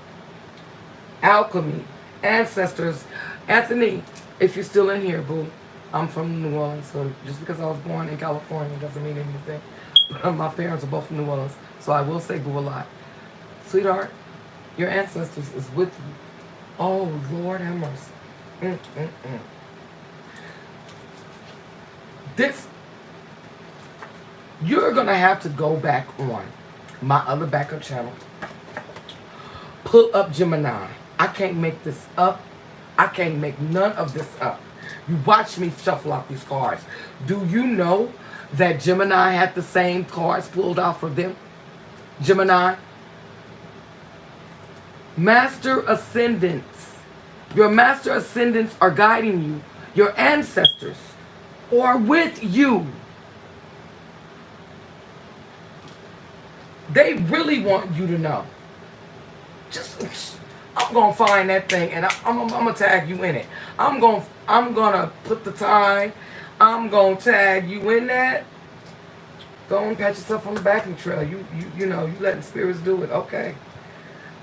Alchemy, ancestors. Anthony, if you're still in here, boo, I'm from New Orleans, so just because I was born in California doesn't mean anything. But my parents are both from New Orleans, so I will say boo a lot. Sweetheart, your ancestors is with you. Oh, Lord have mercy. This, you're going to have to go back on my other backup channel. Pull up Gemini. I can't make this up. I can't make none of this up. You watch me shuffle out these cards. Do you know that Gemini had the same cards pulled out for them? Gemini. Master Ascendants. Your Master Ascendants are guiding you. Your ancestors are with you. They really want you to know. Just, I'm gonna find that thing and I'm gonna tag you in it. I'm gonna put the time. I'm gonna tag you in that. Go and pat yourself on the back of the trail. You know, you letting spirits do it. Okay.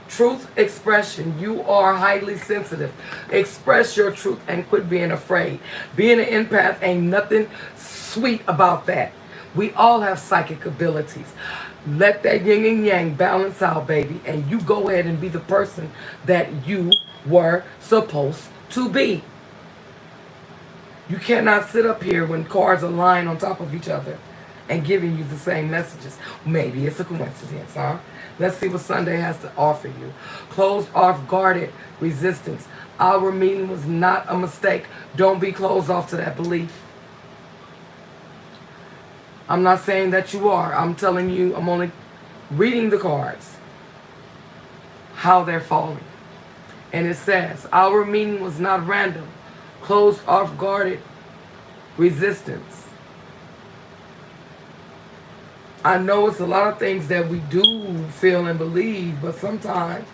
Truth expression. You are highly sensitive. Express your truth and quit being afraid. Being an empath ain't nothing sweet about that. We all have psychic abilities. Let that yin and yang balance out, baby, and you go ahead and be the person that you were supposed to be. You cannot sit up here when cards are lying on top of each other and giving you the same messages. Maybe it's a coincidence, huh? Let's see what Sunday has to offer you. Closed off, guarded, resistance. Our meeting was not a mistake. Don't be closed off to that belief. I'm not saying that you are. I'm telling you, I'm only reading the cards, how they're falling. And it says, our meeting was not random. Closed off, guarded, resistance. I know it's a lot of things that we do feel and believe, but sometimes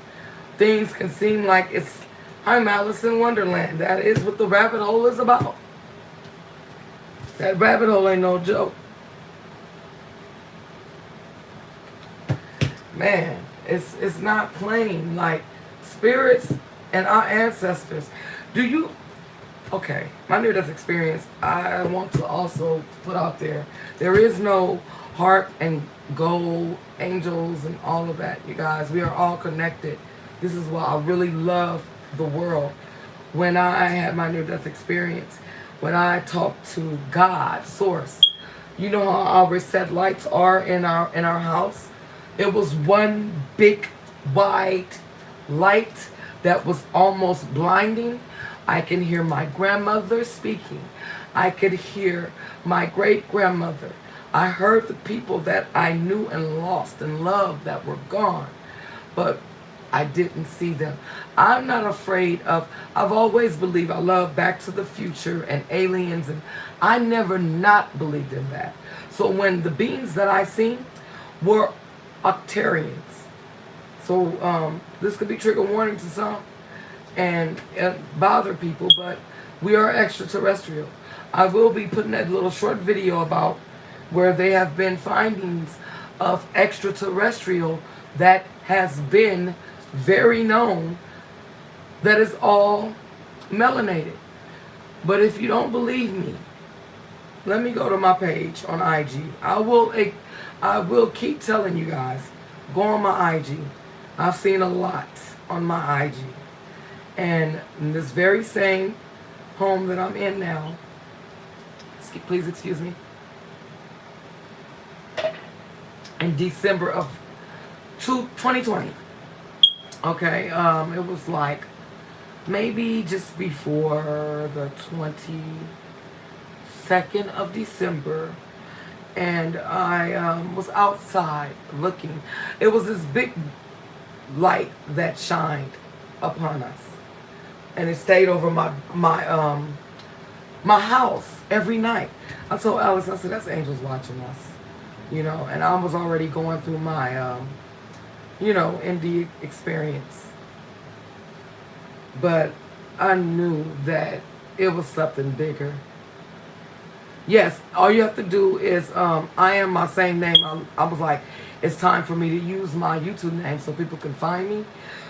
things can seem like it's, I'm Alice in Wonderland. That is what the rabbit hole is about. That rabbit hole ain't no joke. Man, it's not plain. Like spirits and our ancestors. Do you, okay, my near-death experience, I want to also put out there, there is no heart and gold, angels and all of that, you guys. We are all connected. This is why I really love the world. When I had my near-death experience, when I talked to God, Source, you know how our reset lights are in our house? It was one big, wide light that was almost blinding. I can hear my grandmother speaking. I could hear my great-grandmother. I heard the people that I knew and lost and loved that were gone, but I didn't see them. I'm not afraid of, I've always believed, I love Back to the Future and aliens, and I never not believed in that. So when the beings that I seen were Octarians, so this could be trigger warning to some and bother people, but we are extraterrestrial. I will be putting that little short video about where they have been findings of extraterrestrial that has been very known, that is all melanated. But if you don't believe me, let me go to my page on IG. I will keep telling you guys, go on my IG. I've seen a lot on my IG. And in this very same home that I'm in now, please excuse me, in December of 2020. Okay, it was like maybe just before the 22nd of December, and I was outside looking. It was this big light that shined upon us, and it stayed over my house every night. I told Alex, I said, that's angels watching us, you know, and I was already going through my ND experience. But I knew that it was something bigger. Yes, all you have to do is, I am my same name. I was like, it's time for me to use my YouTube name so people can find me.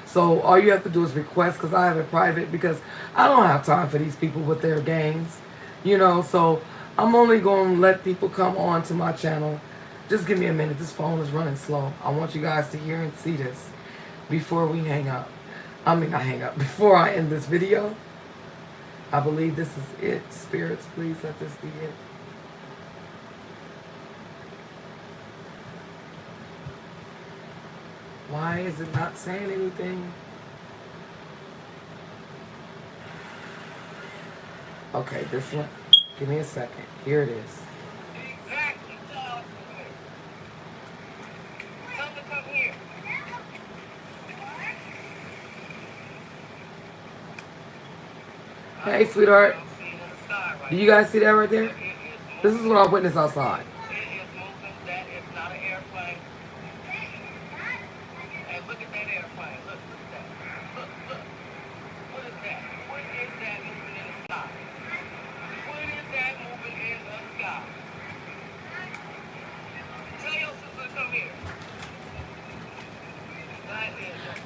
So all you have to do is request, because I have it private, because I don't have time for these people with their games, so I'm only going to let people come on to my channel. Just give me a minute. This phone is running slow. I want you guys to hear and see this before we hang up. I mean, not hang up. Before I end this video. I believe this is it. Spirits, please let this be it. Why is it not saying anything? Okay, this one. Give me a second. Here it is. Hey, sweetheart. Do you guys see that right there? This is what I witnessed outside.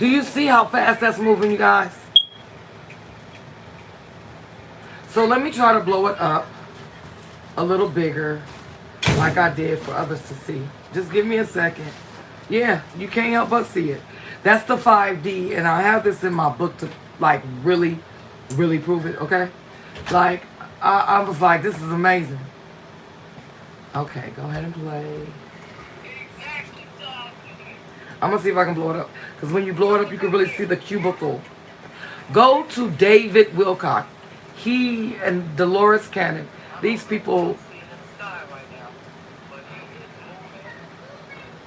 Do you see how fast that's moving, you guys? So let me try to blow it up a little bigger like I did for others to see. Just give me a second. Yeah, you can't help but see it. That's the 5D, and I have this in my book to like really, really prove it, okay? Like, I was like, this is amazing. Okay, go ahead and play. I'm gonna see if I can blow it up. Because when you blow it up, you can really see the cubicle. Go to David Wilcock. He and Dolores Cannon. These people.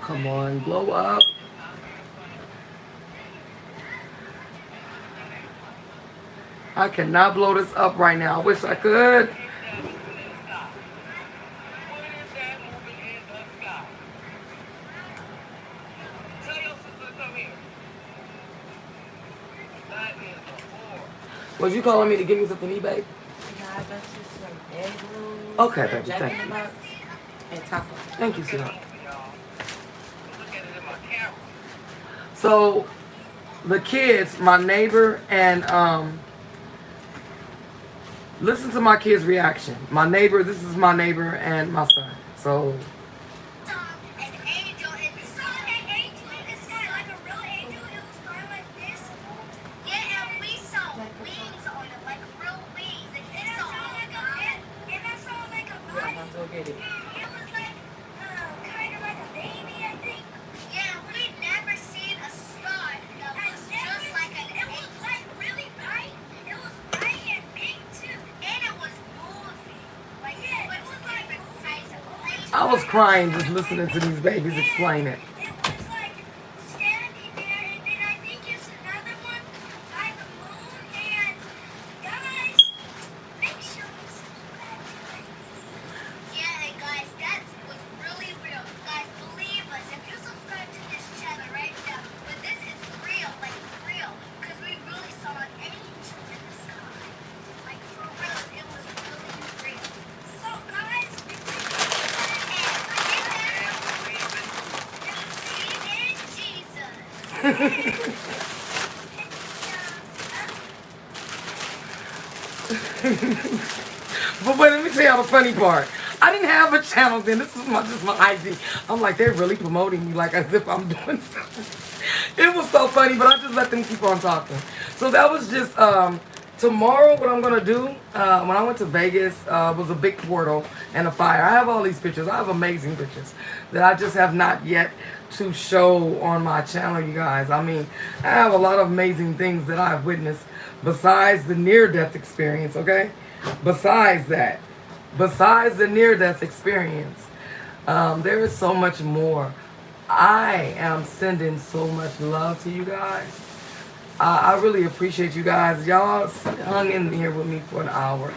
Come on, blow up. I cannot blow this up right now. I wish I could. Was you calling me to give me something to eat, babe? No, I got you some egg rolls. Okay, baby, Jack thank in you. the Box, and tacos. Thank you, sweetheart. So, the kids, my neighbor, and listen to my kids' reaction. My neighbor, this is my neighbor and my son. So. Get it. It was like, kind of like a baby, I think. Yeah, we'd never seen a star that was just like an It was like really bright. It was bright and big too. And it was moving. Like, yeah, it was like the size of a I was crying just listening to these babies explain it. It was like standing there, and then I think it's another one by the moon. And guys, make sure you subscribe to my video. Yeah, and guys, that was really real. Guys, believe us. If you subscribe to this channel right now, but this is real, like real, because we really saw an angel in the sky. Like for real, it was really real. So guys, believe in Jesus. But wait, let me tell y'all the funny part. I didn't have a channel then. This is just my ID. I'm like, they're really promoting me like as if I'm doing something. It was so funny, but I just let them keep on talking. So that was just tomorrow. What I'm gonna do when I went to Vegas was a big portal and a fire. I have all these pictures. I have amazing pictures that I just have not yet to show on my channel, you guys. I mean, I have a lot of amazing things that I've witnessed besides the near-death experience. Okay, besides that. Besides the near-death experience, there is so much more. I am sending so much love to you guys. I really appreciate you guys. Y'all hung in here with me for an hour.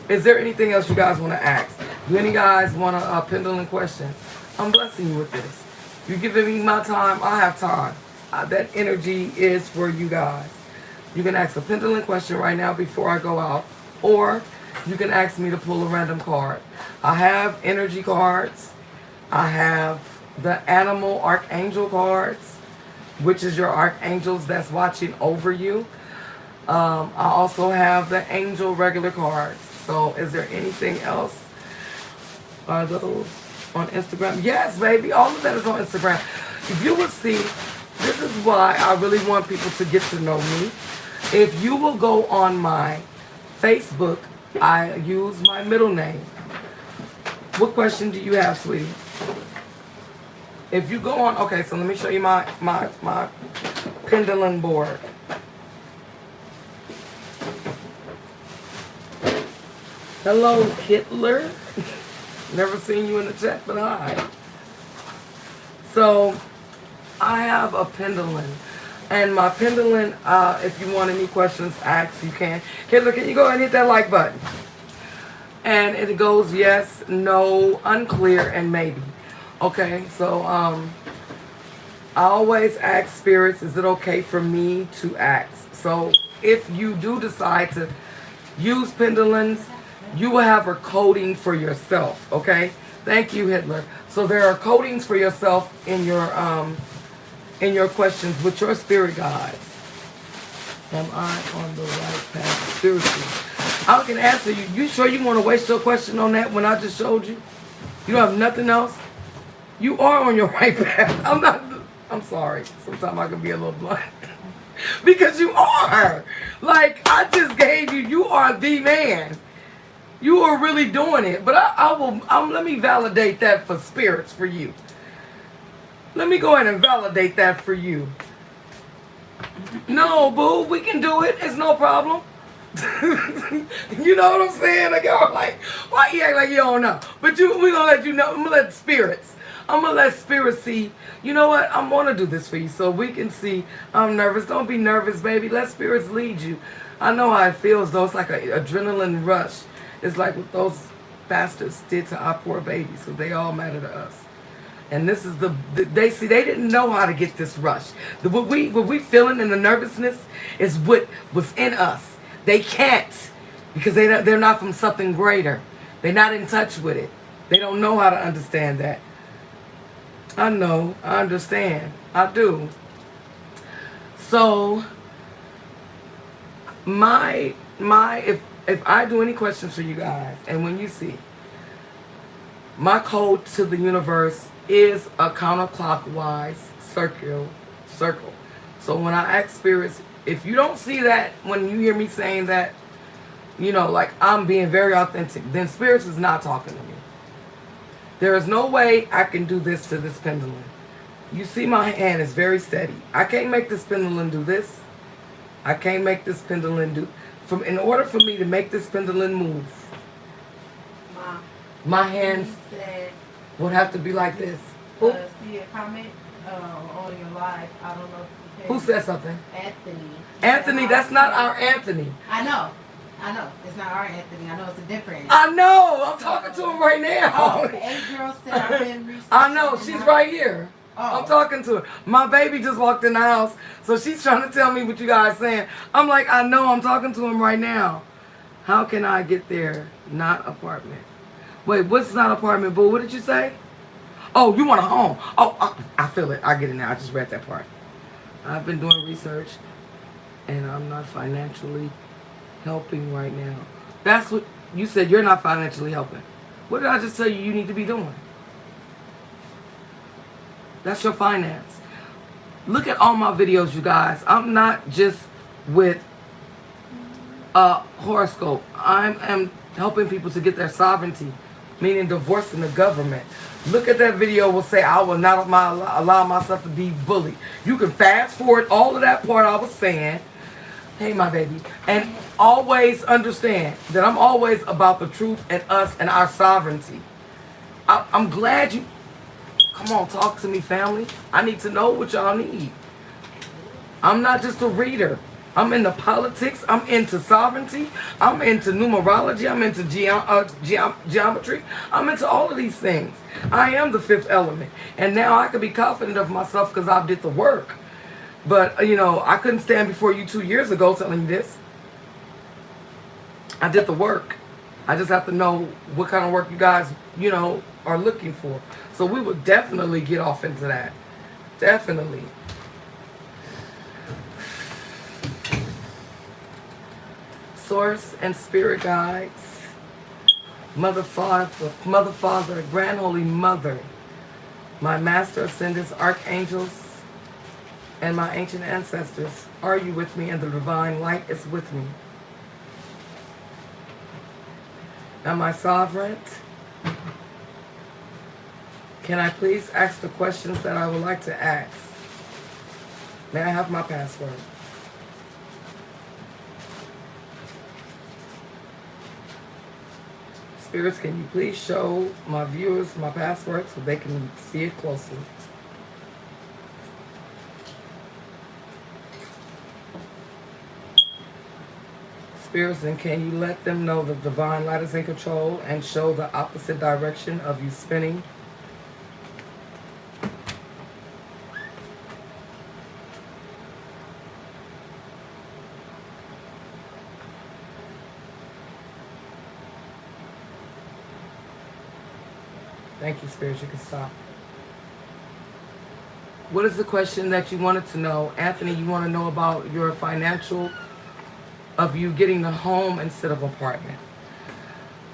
Is there anything else you guys want to ask? Do any guys want a pendulum question? I'm blessing you with this. You giving me my time, I have time. That energy is for you guys. You can ask a pendulum question right now before I go out, or you can ask me to pull a random card. I have energy cards. I have the animal archangel cards, which is your archangels that's watching over you. I also have the angel regular cards. So is there anything else? Are those on Instagram? Yes, baby. All of that is on Instagram. If you would see, this is why I really want people to get to know me. If you will go on my Facebook, I use my middle name. What question do you have, sweetie? If you go on, okay, so let me show you my pendulum board. Hello, Hitler. Never seen you in the chat, but hi. So, I have a pendulum. And my pendulum, if you want any questions, ask, you can. Hitler, can you go ahead and hit that like button? And it goes yes, no, unclear, and maybe. Okay, so I always ask spirits, is it okay for me to ask? So if you do decide to use pendulums, you will have a coding for yourself, okay? Thank you, Hitler. So there are codings for yourself in your in your questions with your spirit guides. Am I on the right path spiritually? I can answer you. You sure you want to waste your question on that when I just showed you? You don't have nothing else? You are on your right path. I'm not, I'm sorry. Sometimes I can be a little blunt. Because you are. Like, I just gave you, you are the man. You are really doing it. But let me validate that for spirits for you. Let me go ahead and validate that for you. No, boo, we can do it. It's no problem. You know what I'm saying? Like, y'all like, why you act like you don't know? But we gonna let you know. I'm gonna let spirits. I'm gonna let spirits see. You know what? I'm gonna do this for you so we can see. I'm nervous. Don't be nervous, baby. Let spirits lead you. I know how it feels though. It's like an adrenaline rush. It's like what those bastards did to our poor babies, because they all matter to us. And this is they didn't know how to get this rush. What we feeling in the nervousness is what was in us. They can't, because they're not from something greater. They're not in touch with it. They don't know how to understand that. I know, I understand, I do. So if I do any questions for you guys, and when you see, my code to the universe is a counterclockwise circle. So when I ask spirits, if you don't see that, when you hear me saying that, you know, like I'm being very authentic, then spirits is not talking to me. There is no way I can do this to this pendulum. You see my hand is very steady. I can't make this pendulum do this. I can't make this pendulum do... In order for me to make this pendulum move, my hands would have to be like this. See a comment on your live. I don't know if you Who said something? Anthony. Anthony, that's not our Anthony. I know. It's not our Anthony. I know it's a different. I know. I'm talking to him right now. Oh, the 8-girl said I've been researching. I know. She's right here. Oh. I'm talking to her. My baby just walked in the house, so she's trying to tell me what you guys saying. I'm like, I know. I'm talking to him right now. How can I get there? Not apartment. Wait, what's not apartment, boo? What did you say? Oh, you want a home. Oh, I feel it. I get it now. I just read that part. I've been doing research, and I'm not financially helping right now. That's what you said. You're not financially helping. What did I just tell you you need to be doing? That's your finance. Look at all my videos, you guys. I'm not just with a horoscope. I am helping people to get their sovereignty, meaning divorcing the government. Look at that video. Will say, I will not allow myself to be bullied. You can fast forward all of that part I was saying. Hey, my baby. And always understand that I'm always about the truth and us and our sovereignty. I'm glad you... Come on, talk to me, family. I need to know what y'all need. I'm not just a reader. I'm into politics. I'm into sovereignty. I'm into numerology. I'm into geometry. I'm into all of these things. I am the fifth element. And now I can be confident of myself because I did the work. But, you know, I couldn't stand before you 2 years ago telling you this. I did the work. I just have to know what kind of work you guys, you know, are looking for. So we would definitely get off into that. Definitely. Source and spirit guides. Mother, Father, Grand Holy Mother. My Master, Ascendants, Archangels, and my ancient ancestors. Are you with me? And the divine light is with me. Am I sovereign? Can I please ask the questions that I would like to ask? May I have my password? Spirits, can you please show my viewers my password so they can see it closely? Spirits, and can you let them know the divine light is in control and show the opposite direction of you spinning? Thank you, spirits. You can stop. What is the question that you wanted to know? Anthony, you want to know about your financial of you getting a home instead of apartment.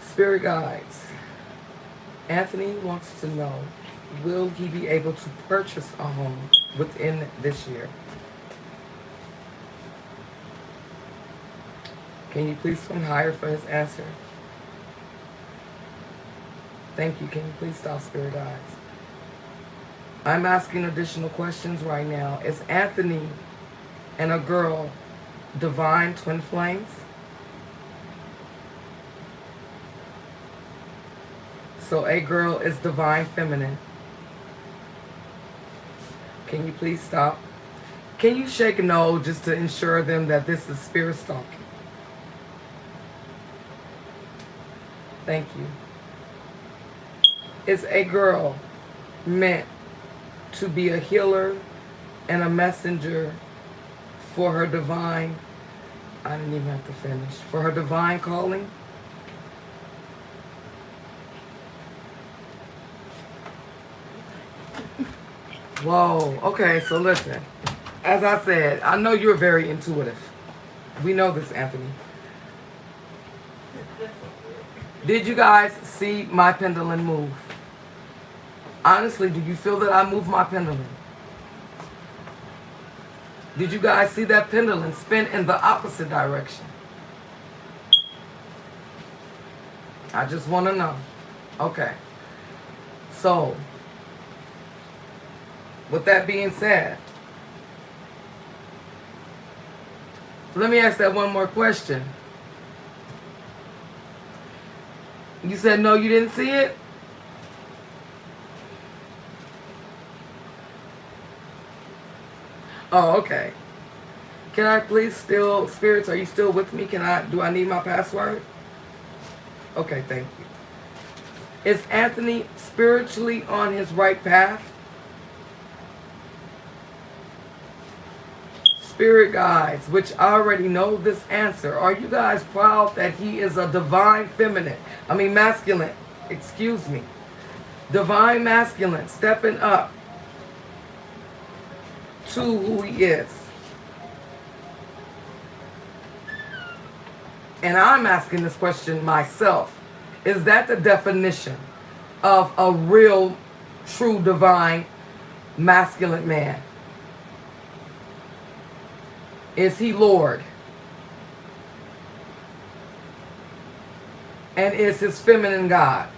Spirit guides. Anthony wants to know, will he be able to purchase a home within this year? Can you please swing higher for his answer? Thank you. Can you please stop, Spirit guides? I'm asking additional questions right now. Is Anthony and a girl divine twin flames? So a girl is divine feminine. Can you please stop? Can you shake no just to ensure them that this is spirit stalking? Thank you. Is a girl meant to be a healer and a messenger for her divine, I didn't even have to finish, for her divine calling? Whoa, okay, so listen. As I said, I know you're very intuitive. We know this, Anthony. Did you guys see my pendulum move? Honestly, do you feel that I moved my pendulum? Did you guys see that pendulum spin in the opposite direction? I just want to know. Okay. So, with that being said, let me ask that one more question. You said no, you didn't see it? Oh, okay. Can I please still, spirits, are you still with me? Do I need my password? Okay, thank you. Is Anthony spiritually on his right path? Spirit guides, which I already know this answer. Are you guys proud that he is a divine feminine? Masculine. Excuse me. Divine masculine, stepping up to who he is. And I'm asking this question myself. Is that the definition of a real, true, divine, masculine man? Is he Lord? And is his feminine God?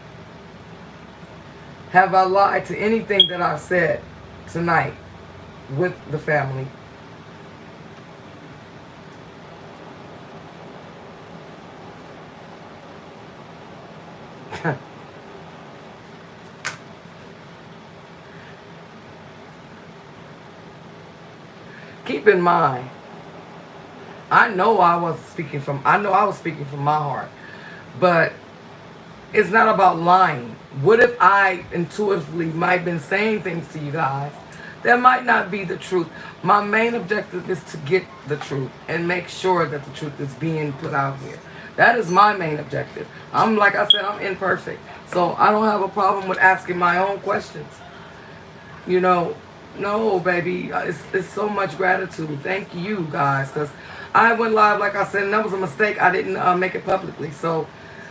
Have I lied to anything that I've said tonight with the family? Keep in mind, I know I was speaking from my heart, but it's not about lying. What if I intuitively might have been saying things to you guys that might not be the truth? My main objective is to get the truth and make sure that the truth is being put out here. That is my main objective. Like I said, I'm imperfect. So I don't have a problem with asking my own questions. No, baby. It's so much gratitude. Thank you, guys, because I went live, like I said, and that was a mistake. I didn't make it publicly. So,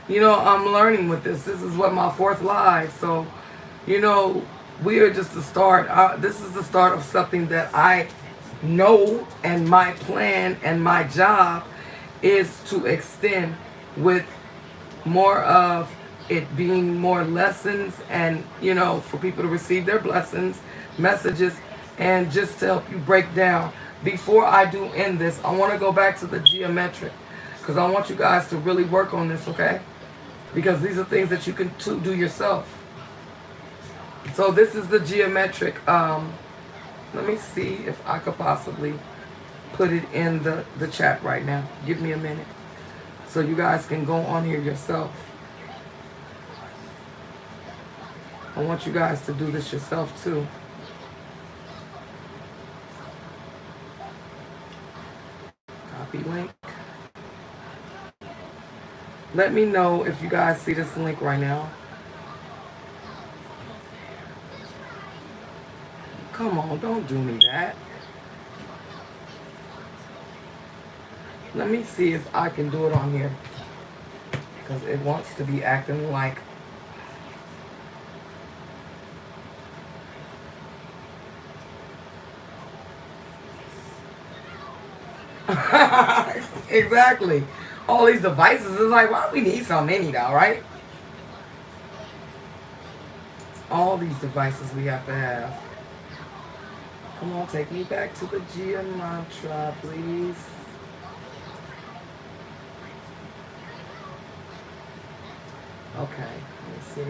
I'm learning with this. This is what my fourth live. So, we are just the start. This is the start of something that I know, and my plan and my job is to extend with more of it being more lessons and, for people to receive their blessings, messages, and just to help you break down. Before I do end this, I want to go back to the geometric because I want you guys to really work on this, okay? Because these are things that you can do yourself. So this is the geometric. Let me see if I could possibly put it in the chat right now. Give me a minute so you guys can go on here yourself. I want you guys to do this yourself too. Copy link. Let me know if you guys see this link right now. Come on, don't do me that. Let me see if I can do it on here. Because it wants to be acting like. Exactly. All these devices is like, why do we need so many though, right? All these devices we have to have. Come on, take me back to the JENN mantra, please. Okay, let me see.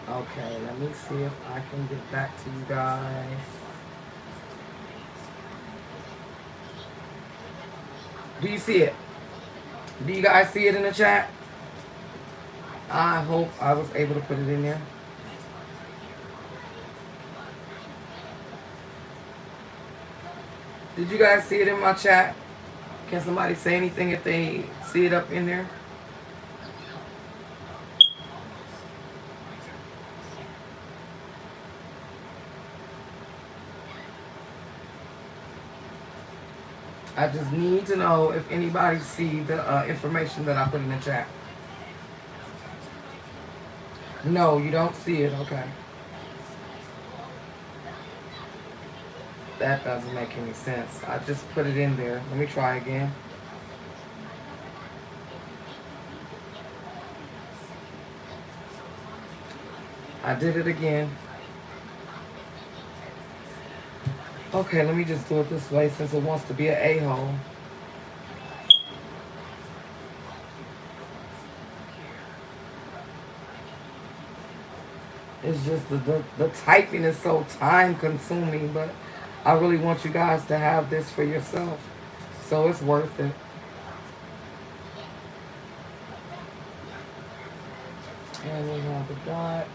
Okay, let me see if I can get back to you guys. Do you see it? Do you guys see it in the chat? I hope I was able to put it in there. Did you guys see it in my chat? Can somebody say anything if they see it up in there? I just need to know if anybody see the information that I put in the chat. No, you don't see it. Okay. That doesn't make any sense. I just put it in there. Let me try again. I did it again. Okay, let me just do it this way since it wants to be an a-hole. It's just the typing is so time consuming, but I really want you guys to have this for yourself. So it's worth it. And we have the dot.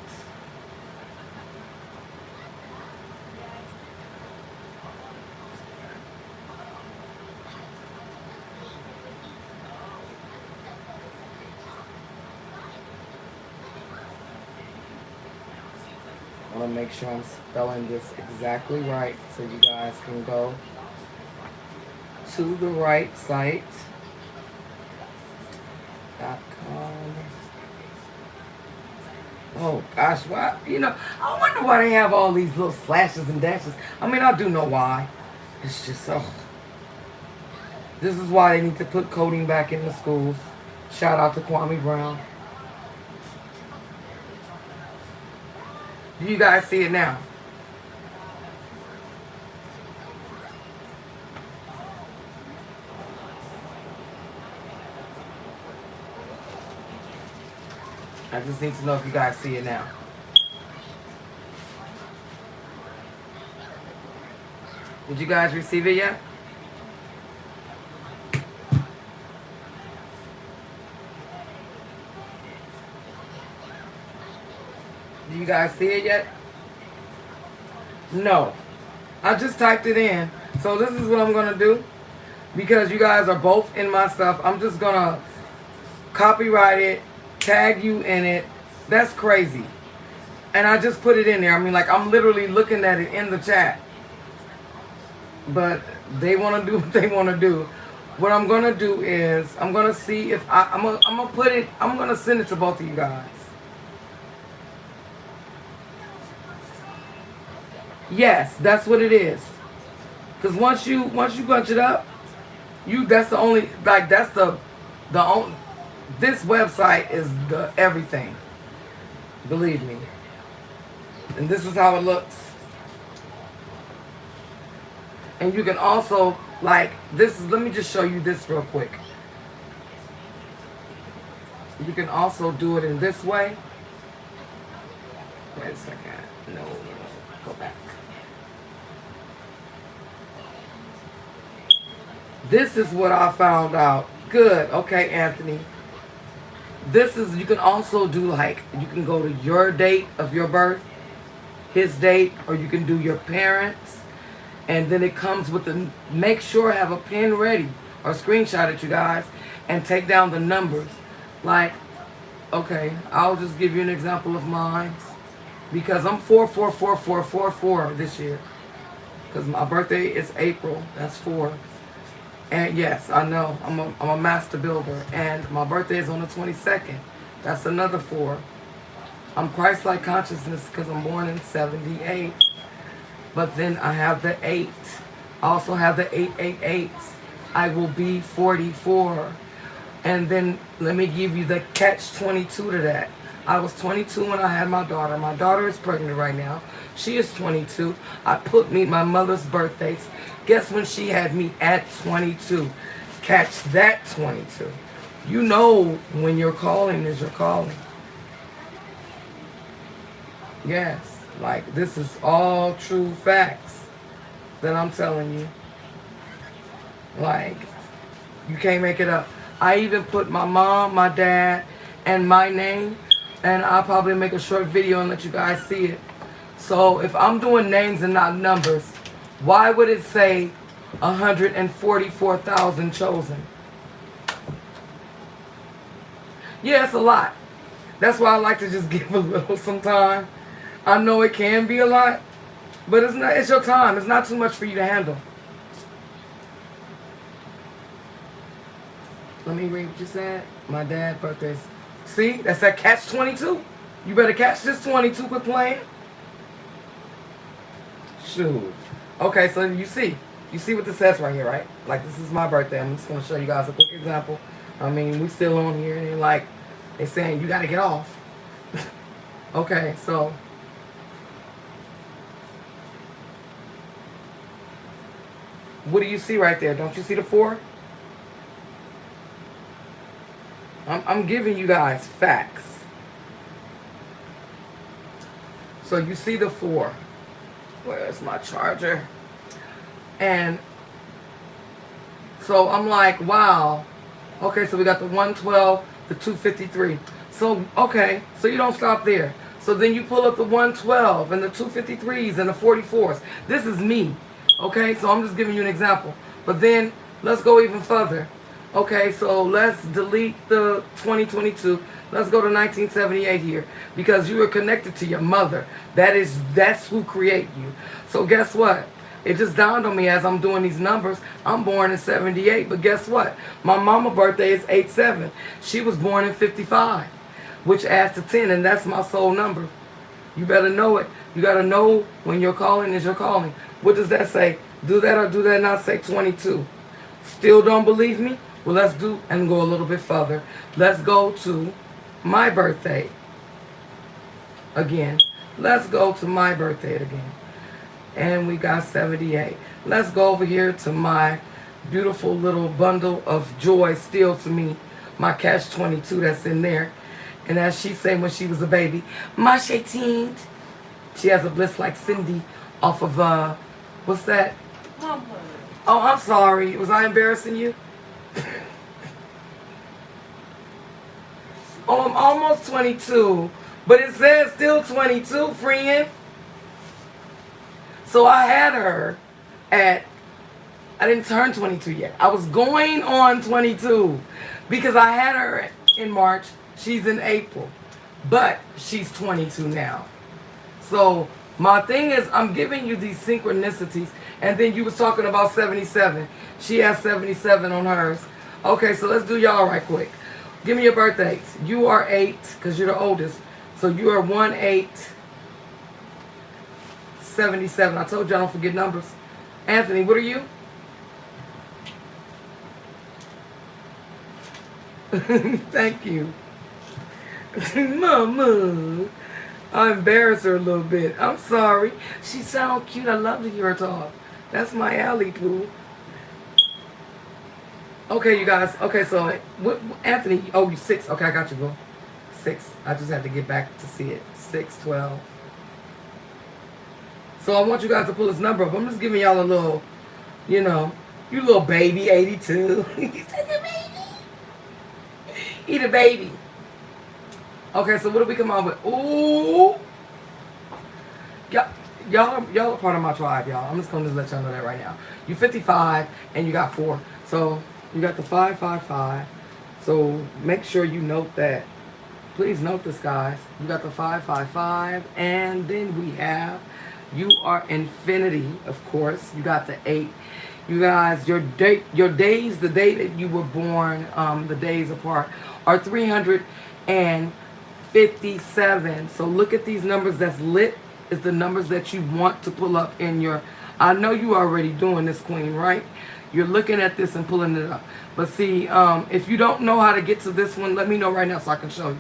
I want to make sure I'm spelling this exactly right so you guys can go to the right site. .com. Oh gosh, why? You know, I wonder why they have all these little slashes and dashes. I mean, I do know why. It's just, oh. This is why they need to put coding back in the schools. Shout out to Kwame Brown. Do you guys see it now? I just need to know if you guys see it now. Did you guys receive it yet? Do you guys see it yet? No. I just typed it in. So this is what I'm going to do. Because you guys are both in my stuff, I'm just going to copyright it, tag you in it. That's crazy. And I just put it in there. I mean, like, I'm literally looking at it in the chat. But they want to do what they want to do. What I'm going to do is, I'm going to see if I'm going to put it, I'm going to send it to both of you guys. Yes, that's what it is. Because once you bunch it up, that's the only, like, that's the only, this website is the everything. Believe me. And this is how it looks. And you can also, like, this is, let me just show you this real quick. You can also do it in this way. Wait a second. No, go back. This is what I found out. Good. Okay, Anthony. This is, you can also do, like, you can go to your date of your birth, his date, or you can do your parents. And then it comes with the, make sure I have a pen ready or screenshot it, you guys, and take down the numbers. Like, okay, I'll just give you an example of mine. Because I'm 444444 this year. Because my birthday is April. That's 4. And yes, I know, I'm a master builder. And my birthday is on the 22nd. That's another 4. I'm Christ-like consciousness because I'm born in 78. But then I have the 8. I also have the 888s. I will be 44. And then let me give you the catch 22 to that. I was 22 when I had my daughter. My daughter is pregnant right now. She is 22. I put me my mother's birthdays. Guess when she had me at 22? Catch that 22. You know when your calling is your calling. Yes, like this is all true facts that I'm telling you. Like, you can't make it up. I even put my mom, my dad, and my name, and I'll probably make a short video and let you guys see it. So if I'm doing names and not numbers, why would it say 144,000 chosen? Yeah, it's a lot. That's why I like to just give a little sometime. I know it can be a lot, but it's not. It's your time. It's not too much for you to handle. Let me read what you said. My dad's birthday. See, that's that catch 22. You better catch this 22. Quit playing. Shoot. Okay, so you see what this says right here, right? Like, this is my birthday. I'm just gonna show you guys a quick example. I mean, we still on here, and like they're saying you gotta get off. Okay, so what do you see right there? Don't you see the 4? I'm giving you guys facts. So you see the 4. Where's my charger? And so I'm like, wow. Okay, so we got the 112, the 253. So, okay, so you don't stop there. So then you pull up the 112 and the 253s and the 44s. This is me. Okay, so I'm just giving you an example. But then let's go even further. Okay, so let's delete the 2022. Let's go to 1978 here, because you are connected to your mother. That's who created you. So guess what? It just dawned on me as I'm doing these numbers. I'm born in 78, but guess what? My mama's birthday is 87. She was born in 55, which adds to 10, and that's my soul number. You better know it. You got to know when your calling is your calling. What does that say? Do that or do that not say 22? Still don't believe me? Well, let's do and go a little bit further. Let's go to my birthday again. Let's go to my birthday again. And we got 78. Let's go over here to my beautiful little bundle of joy still to me. My catch 22 that's in there. And as she said when she was a baby, my 18. She has a bliss like Cindy off of, what's that? Mama. Oh, I'm sorry. Was I embarrassing you? Oh, I'm almost 22. But it says still 22, friend. So I had her at, I didn't turn 22 yet. I was going on 22 because I had her in March. She's in April. But she's 22 now. So my thing is, I'm giving you these synchronicities. And then you was talking about 77. She has 77 on hers. Okay, so let's do y'all right quick. Give me your birthdays. You are 8 because you're the oldest. So you are 1/8/77. I told you I don't forget numbers. Anthony, what are you? Thank you. Mama. I embarrassed her a little bit. I'm sorry. She sounds cute. I love to hear her talk. That's my alley, Pooh. Okay, you guys. Okay, so Anthony, oh, you 6. Okay, I got you, boo. 6. I just had to get back to see it. 6/12. So I want you guys to pull this number up. I'm just giving y'all a little, you little baby, 82. He's such a baby. He the baby. Okay, so what do we come out with? Ooh. y'all are part of my tribe, y'all. I'm just gonna let y'all know that right now. You 55 and you got 4. So you got the 555. So make sure you note that. Please note this, guys. You got the 555, and then we have you are infinity, of course. You got the 8. You guys, your days, the day that you were born, the days apart, are 357. So look at these numbers. That's lit. Is the numbers that you want to pull up in your. I know you are already doing this, Queen, right? You're looking at this and pulling it up. But see, if you don't know how to get to this one, let me know right now so I can show you.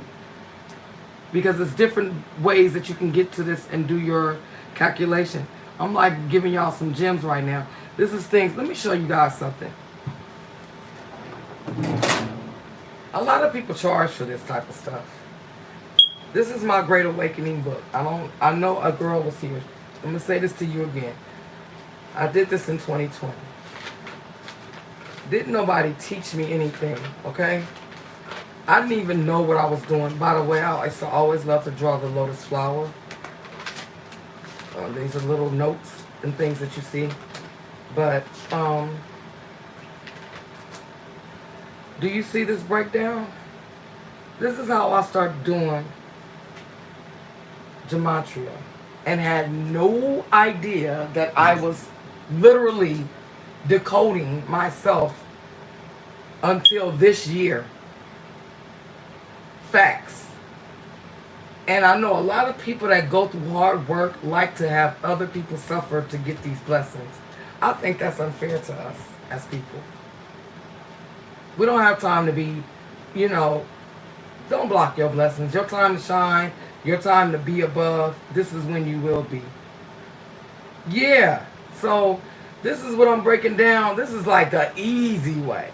Because it's different ways that you can get to this and do your calculation. I'm like giving y'all some gems right now. This is things. Let me show you guys something. A lot of people charge for this type of stuff. This is my Great Awakening book. I know a girl was here. I'm gonna say this to you again. I did this in 2020. Didn't nobody teach me anything, okay? I didn't even know what I was doing. By the way, I used to always love to draw the lotus flower. These are little notes and things that you see. But, do you see this breakdown? This is how I started doing gematria. And had no idea that I was literally decoding myself until this year. Facts. And I know a lot of people that go through hard work like to have other people suffer to get these blessings. I think that's unfair to us as people. We don't have time to be, don't block your blessings. Your time to shine, your time to be above, this is when you will be. Yeah. So this is what I'm breaking down. This is like the easy way.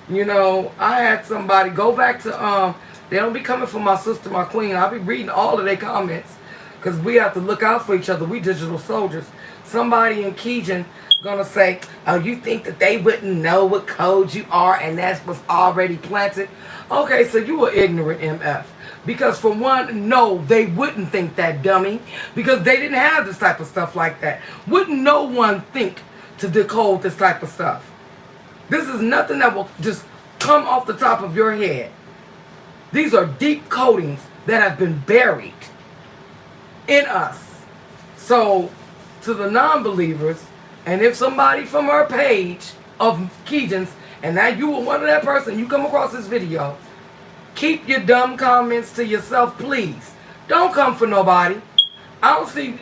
I had somebody go back to, they don't be coming for my sister, my queen. I'll be reading all of their comments because we have to look out for each other. We digital soldiers. Somebody in Keegan gonna say, oh, you think that they wouldn't know what code you are and that's what's already planted? Okay, so you were ignorant, MF. Because for one, no, they wouldn't think that, dummy. Because they didn't have this type of stuff like that. Wouldn't no one think to decode this type of stuff? This is nothing that will just come off the top of your head. These are deep codings that have been buried in us. So, to the non-believers, and if somebody from our page of Keegan's, and now you were one of that person, you come across this video, keep your dumb comments to yourself, please. Don't come for nobody. I don't see,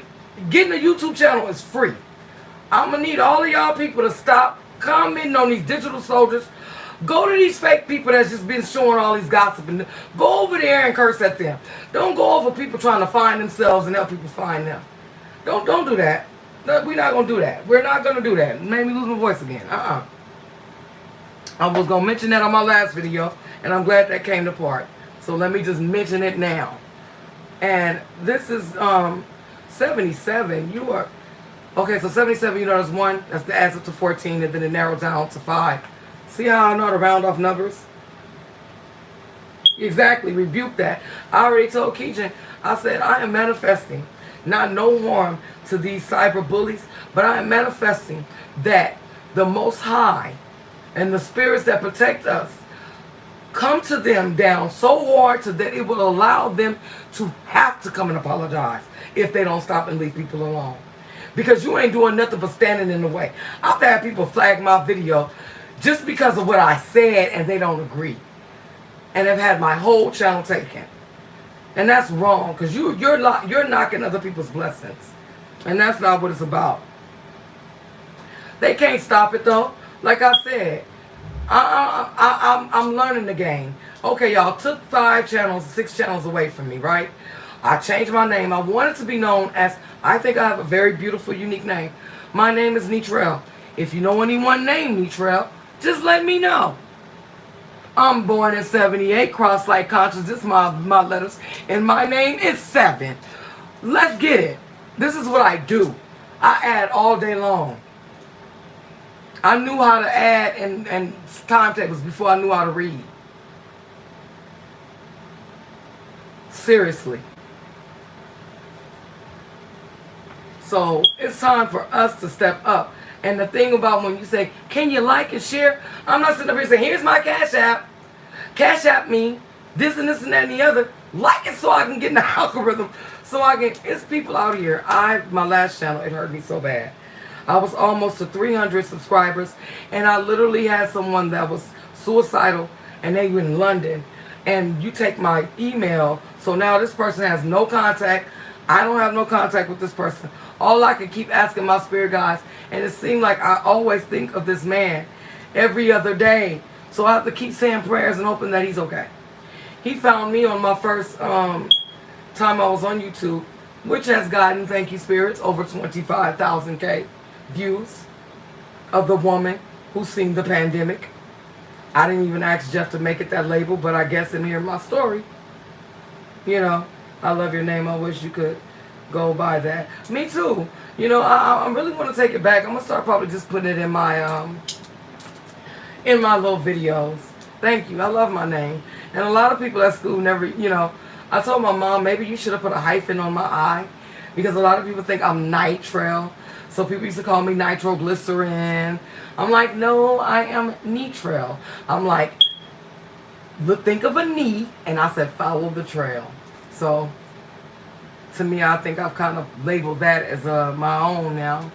getting a YouTube channel is free. I'm going to need all of y'all people to stop commenting on these digital soldiers. Go to these fake people that's just been showing all these gossip and go over there and curse at them. Don't go over people trying to find themselves and help people find them. Don't do that. No, we're not going to do that. We're not going to do that. It made me lose my voice again. I was going to mention that on my last video, and I'm glad that came to part. So let me just mention it now. And this is 77. You are... Okay, so 77, there's 1. That's the adds up to 14, and then it narrows down to 5. See how I know how to round off numbers? Exactly. Rebuke that. I already told Keegan, I said, I am manifesting, not no harm to these cyber bullies, but I am manifesting that the Most High and the spirits that protect us come to them down so hard so that it will allow them to have to come and apologize if they don't stop and leave people alone. Because you ain't doing nothing but standing in the way. I've had people flag my video just because of what I said and they don't agree. And have had my whole channel taken. And that's wrong because you're knocking other people's blessings. And that's not what it's about. They can't stop it though. Like I said, I'm learning the game. Okay, y'all took 5 channels, 6 channels away from me, right? I changed my name. I wanted to be known as, I think I have a very beautiful, unique name. My name is Nitrell. If you know anyone named Nitrell, just let me know. I'm born in 78, cross-light consciousness, my letters, and my name is 7. Let's get it. This is what I do. I add all day long. I knew how to add and timetables before I knew how to read. Seriously. So it's time for us to step up. And the thing about when you say, can you like and share? I'm not sitting up here saying, here's my Cash App. Cash App me this and this and that and the other. Like it so I can get in the algorithm. So I can, it's people out here. My last channel, it hurt me so bad. I was almost to 300 subscribers. And I literally had someone that was suicidal. And they were in London. And you take my email. So now this person has no contact. I don't have no contact with this person. All I can keep asking my spirit guides. And it seemed like I always think of this man every other day. So I have to keep saying prayers and hoping that he's okay. He found me on my first time I was on YouTube, which has gotten, thank you spirits, over 25,000 views of the woman who's seen the pandemic. I didn't even ask Jeff to make it that label, but I guess in hearing my story, you know, I love your name. I wish you could go by that. Me too. You know, I really want to take it back. I'm gonna start probably just putting it in my little videos. Thank you. I love my name. And a lot of people at school never, you know, I told my mom maybe you should have put a hyphen on my I, because a lot of people think I'm nitrile. So people used to call me nitroglycerin. I'm like, no, I am nitrile. I'm like, think of a knee, and I said follow the trail. So to me, I think I've kind of labeled that as my own now.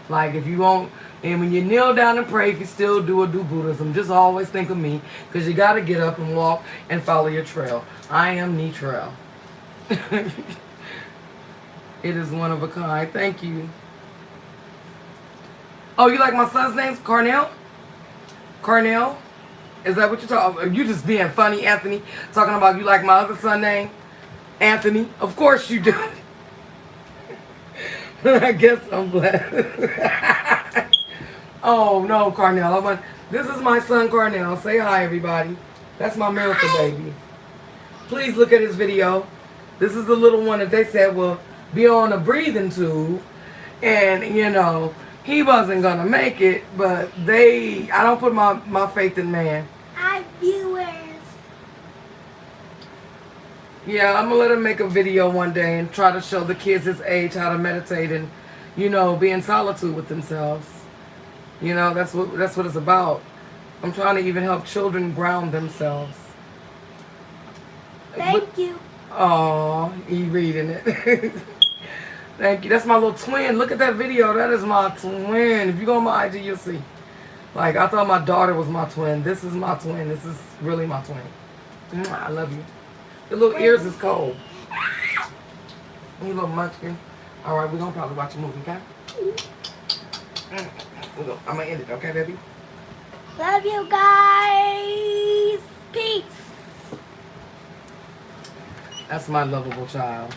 Like if you won't, and when you kneel down and pray, if you still do Buddhism, just always think of me, because you got to get up and walk and follow your trail. I am nitrile. It is one of a kind. Thank you. Oh, you like my son's name? Carnell? Carnell? Is that what you're talking about? You just being funny, Anthony, talking about you like my other son's name? Anthony? Of course you do. I guess I'm glad. Oh, no, Carnell. This is my son, Carnell. Say hi, everybody. That's my miracle baby. Please look at his video. This is the little one that they said will be on a breathing tube. And, you know, he wasn't going to make it, but I don't put my faith in man. Hi, viewers. Yeah, I'm going to let him make a video one day and try to show the kids his age how to meditate and, you know, be in solitude with themselves. You know, that's what it's about. I'm trying to even help children ground themselves. Thank you. Oh, he reading it. Thank you. That's my little twin. Look at that video. That is my twin. If you go on my IG, you'll see. Like, I thought my daughter was my twin. This is my twin. This is really my twin. I love you. Your little ears is cold. You little munchkin. All right, we're going to probably watch a movie, okay? I'm going to end it, okay, baby? Love you guys. Peace. That's my lovable child.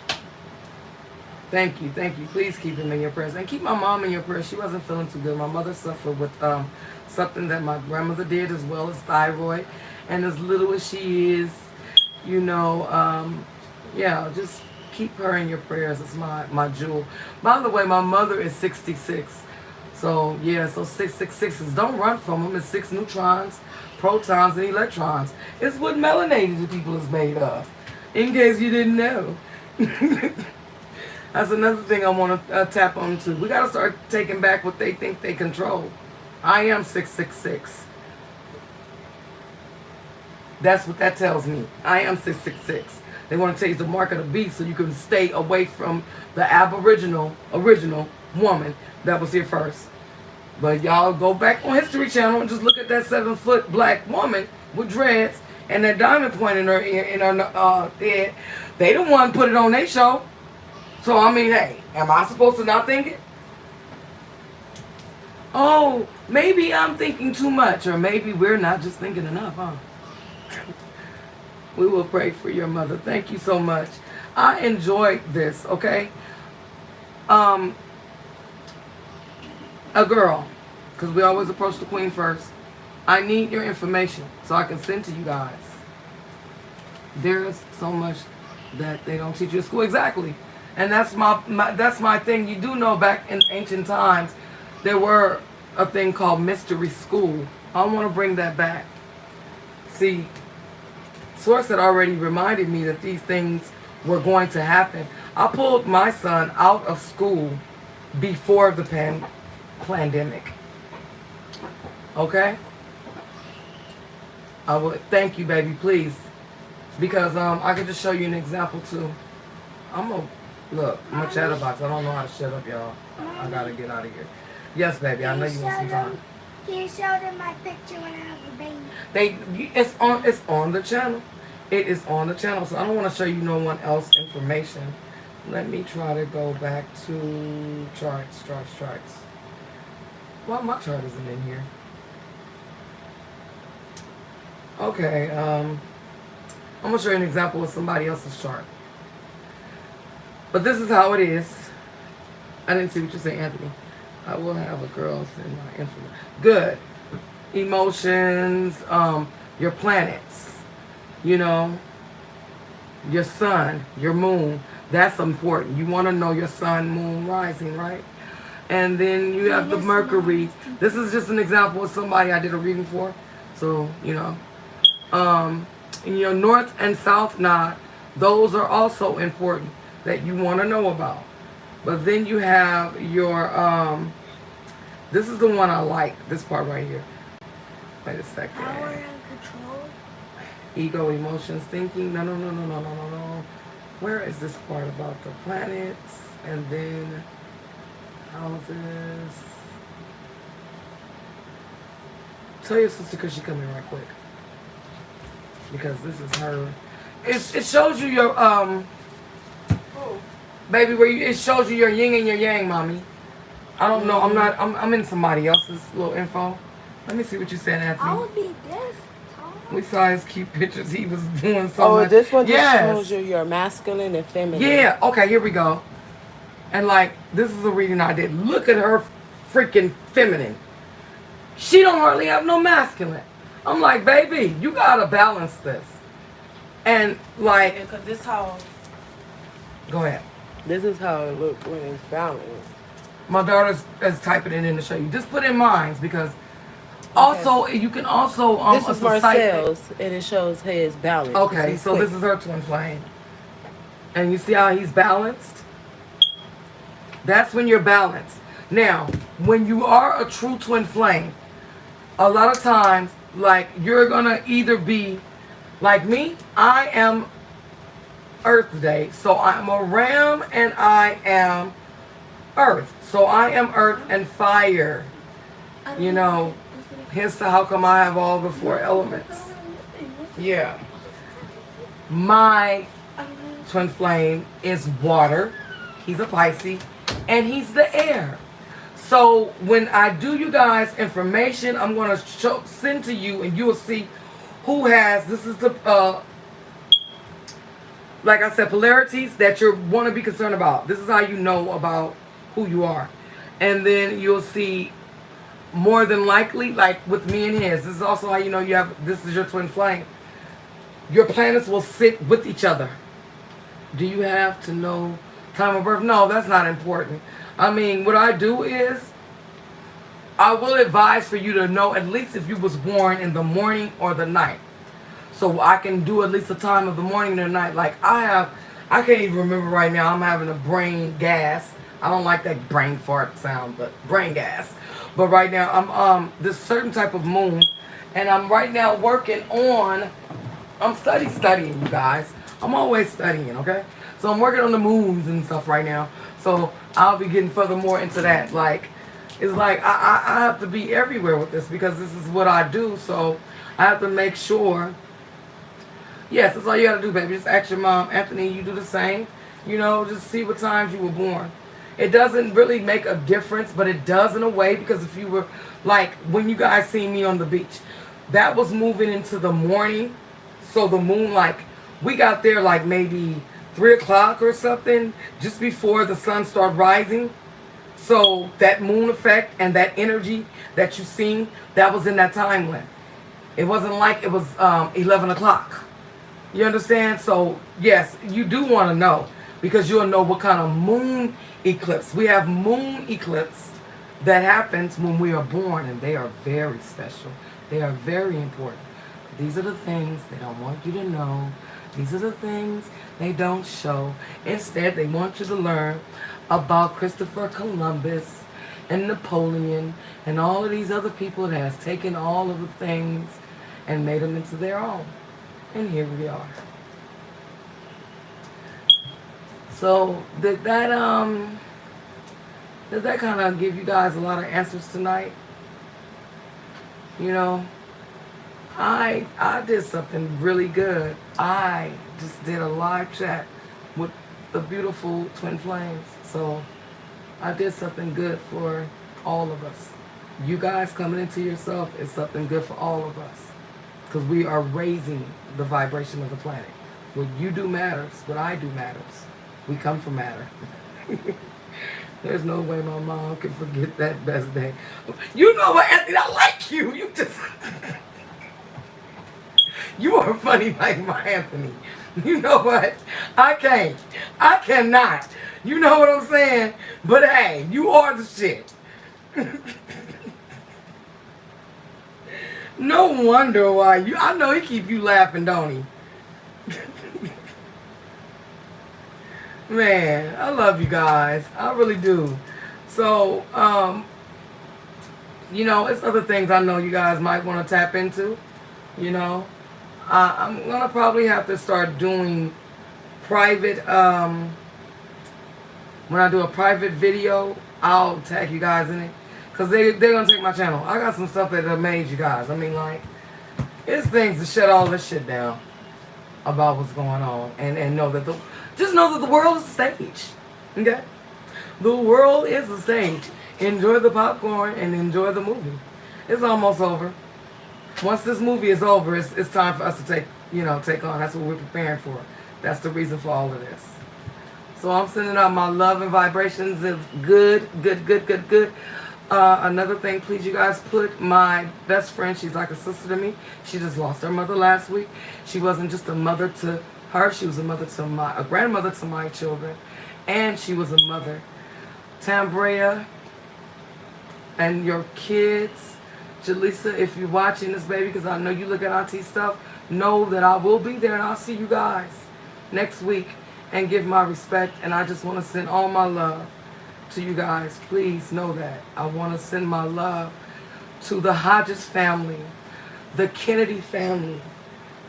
Thank you, thank you. Please keep him in your prayers. And keep my mom in your prayers. She wasn't feeling too good. My mother suffered with something that my grandmother did, as well as thyroid. And as little as she is, you know, yeah, just keep her in your prayers. It's my jewel. By the way, my mother is 66. So, yeah, so 666s. Don't run from them. It's 6 neutrons, protons, and electrons. It's what melanated people is made of, in case you didn't know. That's another thing I want to tap on too. We got to start taking back what they think they control. I am 666. That's what that tells me. I am 666. They want to change the mark of the beast so you can stay away from the original woman that was here first. But y'all go back on History Channel and just look at that 7-foot black woman with dreads and that diamond point in her head. They the one put it on their show. So, I mean, hey, am I supposed to not think it? Oh, maybe I'm thinking too much, or maybe we're not just thinking enough, huh? We will pray for your mother. Thank you so much. I enjoyed this, okay? A girl, because we always approach the queen first. I need your information so I can send to you guys. There's so much that they don't teach you at school. Exactly. And that's my thing. You do know back in ancient times, there were a thing called mystery school. I want to bring that back. See, Source had already reminded me that these things were going to happen. I pulled my son out of school before the pandemic. Okay? I would thank you, baby, please. Because I could just show you an example too. I'm gonna look, I'm a chatterbox. I don't know how to shut up, y'all. I gotta get out of here. Yes, baby, I know you want some time. Can you show them my picture when I have a baby? It's on the channel. It is on the channel. So I don't want to show you no one else information. Let me try to go back to charts. Well, my chart isn't in here. Okay, I'm gonna show you an example of somebody else's chart. But this is how it is. I didn't see what you say, Anthony. I will have a girl send my info. Good. Emotions, your planets, you know, your sun, your moon. That's important. You want to know your sun, moon, rising, right? And then you have the Mercury. This is just an example of somebody I did a reading for. So, you know, north and south node, those are also important that you want to know about. But then you have your, this is the one I like, this part right here. Wait a second. Power and control. Ego, emotions, thinking. No. Where is this part about the planets? And then houses. Tell your sister because she coming right quick. Because this is her. It shows you your baby, it shows you your yin and your yang, mommy. I don't know. I'm in somebody else's little info. Let me see what you said, Anthony. I would be this tall. We saw his cute pictures. He was doing so much. Oh, this one just Yes. shows you your masculine and feminine. Yeah. Okay. Here we go. And like, this is a reading I did. Look at her freaking feminine. She don't hardly have no masculine. I'm like, baby, you gotta balance this. And like, Because this how go ahead. This is how it looks when it's balanced. My daughter's is typing it in to show you. Just put in minds because also you can also This is Marcel's, and it shows his balance. Okay, so this is her twin flame. And you see how he's balanced? That's when you're balanced. Now, when you are a true twin flame, a lot of times, like, you're gonna either be like me. I am Earth Day, so I'm a Ram and I am Earth. So I am Earth and Fire. You know, hence to how come I have all the 4 elements. Yeah. My twin flame is water. He's a Pisces. And he's the air. So when I do you guys information, I'm going to send to you and you will see who has, this is the, like I said, polarities that you want to be concerned about. This is how you know about who you are. And then you'll see more than likely, like with me and his, this is also how you know you have, this is your twin flame. Your planets will sit with each other. Do you have to know time of birth? No, that's not important. I mean, what I do is, I will advise for you to know at least if you was born in the morning or the night. So I can do at least the time of the morning and the night. Like I can't even remember right now, I'm having a brain gas. I don't like that brain fart sound, but brain gas. But right now, I'm this certain type of moon, and I'm right now working on, I'm studying, you guys. I'm always studying, okay? So I'm working on the moons and stuff right now. So I'll be getting furthermore into that. Like, it's like I have to be everywhere with this because this is what I do. So I have to make sure. Yes, that's all you gotta do, baby. Just ask your mom, Anthony, you do the same. You know, just see what times you were born. It doesn't really make a difference, but it does in a way because if you were, like, when you guys see me on the beach, that was moving into the morning. So the moon, like, we got there like maybe 3 o'clock or something, just before the sun started rising. So that moon effect and that energy that you seen, that was in that time when. It wasn't like it was 11 o'clock. You understand? So, yes, you do want to know because you'll know what kind of moon eclipse. We have moon eclipse that happens when we are born, and they are very special. They are very important. These are the things they don't want you to know. These are the things they don't show. Instead, they want you to learn about Christopher Columbus and Napoleon and all of these other people that has taken all of the things and made them into their own. And here we are. So did that kind of give you guys a lot of answers tonight? You know, I did something really good. I just did a live chat with the beautiful twin flames. So I did something good for all of us. You guys coming into yourself is something good for all of us. Because we are raising the vibration of the planet. What you do matters. What I do matters. We come from matter. There's no way my mom can forget that best day. You know what, Anthony? I like you. You just... You are funny like my Anthony. You know what? I can't. I cannot. You know what I'm saying? But hey, you are the shit. No wonder why you... I know he keep you laughing, don't he? Man, I love you guys. I really do. So, you know, it's other things I know you guys might want to tap into. You know, I'm going to probably have to start doing private, when I do a private video, I'll tag you guys in it. Because they're going to take my channel. I got some stuff that amazed you guys. I mean, like, it's things to shut all this shit down about what's going on. And know that just know that the world is a stage. Okay? The world is a stage. Enjoy the popcorn and enjoy the movie. It's almost over. Once this movie is over, it's time for us to take on. That's what we're preparing for. That's the reason for all of this. So I'm sending out my love and vibrations of good. Another thing, please, you guys, put my best friend, she's like a sister to me. She just lost her mother last week. She wasn't just a mother to her, she was a grandmother to my children. And she was a mother. Tambrea and your kids, Jaleesa, if you're watching this, baby, because I know you look at Auntie stuff, know that I will be there and I'll see you guys next week and give my respect. And I just want to send all my love to you guys. Please know that. I want to send my love to the Hodges family, the Kennedy family.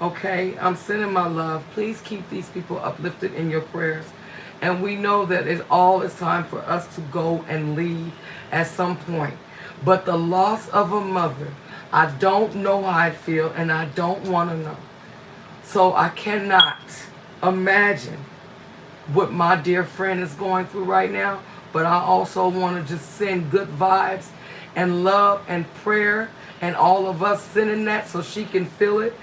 Okay? I'm sending my love. Please keep these people uplifted in your prayers. And we know that it all is time for us to go and leave at some point. But the loss of a mother, I don't know how I feel and I don't want to know. So I cannot imagine what my dear friend is going through right now. But I also want to just send good vibes and love and prayer and all of us sending that so she can feel it.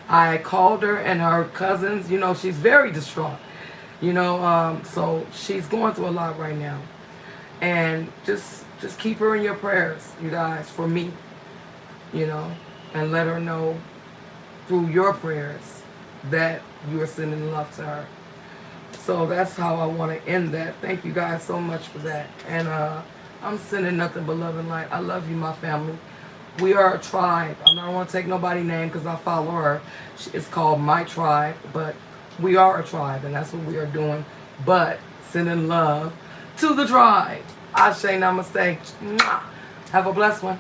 I called her and her cousins. You know, she's very distraught. You know, so she's going through a lot right now. And just keep her in your prayers, you guys, for me. You know, and let her know through your prayers that you are sending love to her. So that's how I want to end that. Thank you guys so much for that. And I'm sending nothing but love and light. I love you, my family. We are a tribe. I don't want to take nobody's name because I follow her. It's called My Tribe. But we are a tribe, and that's what we are doing. But sending love to the tribe. Ashe, namaste. Mwah. Have a blessed one.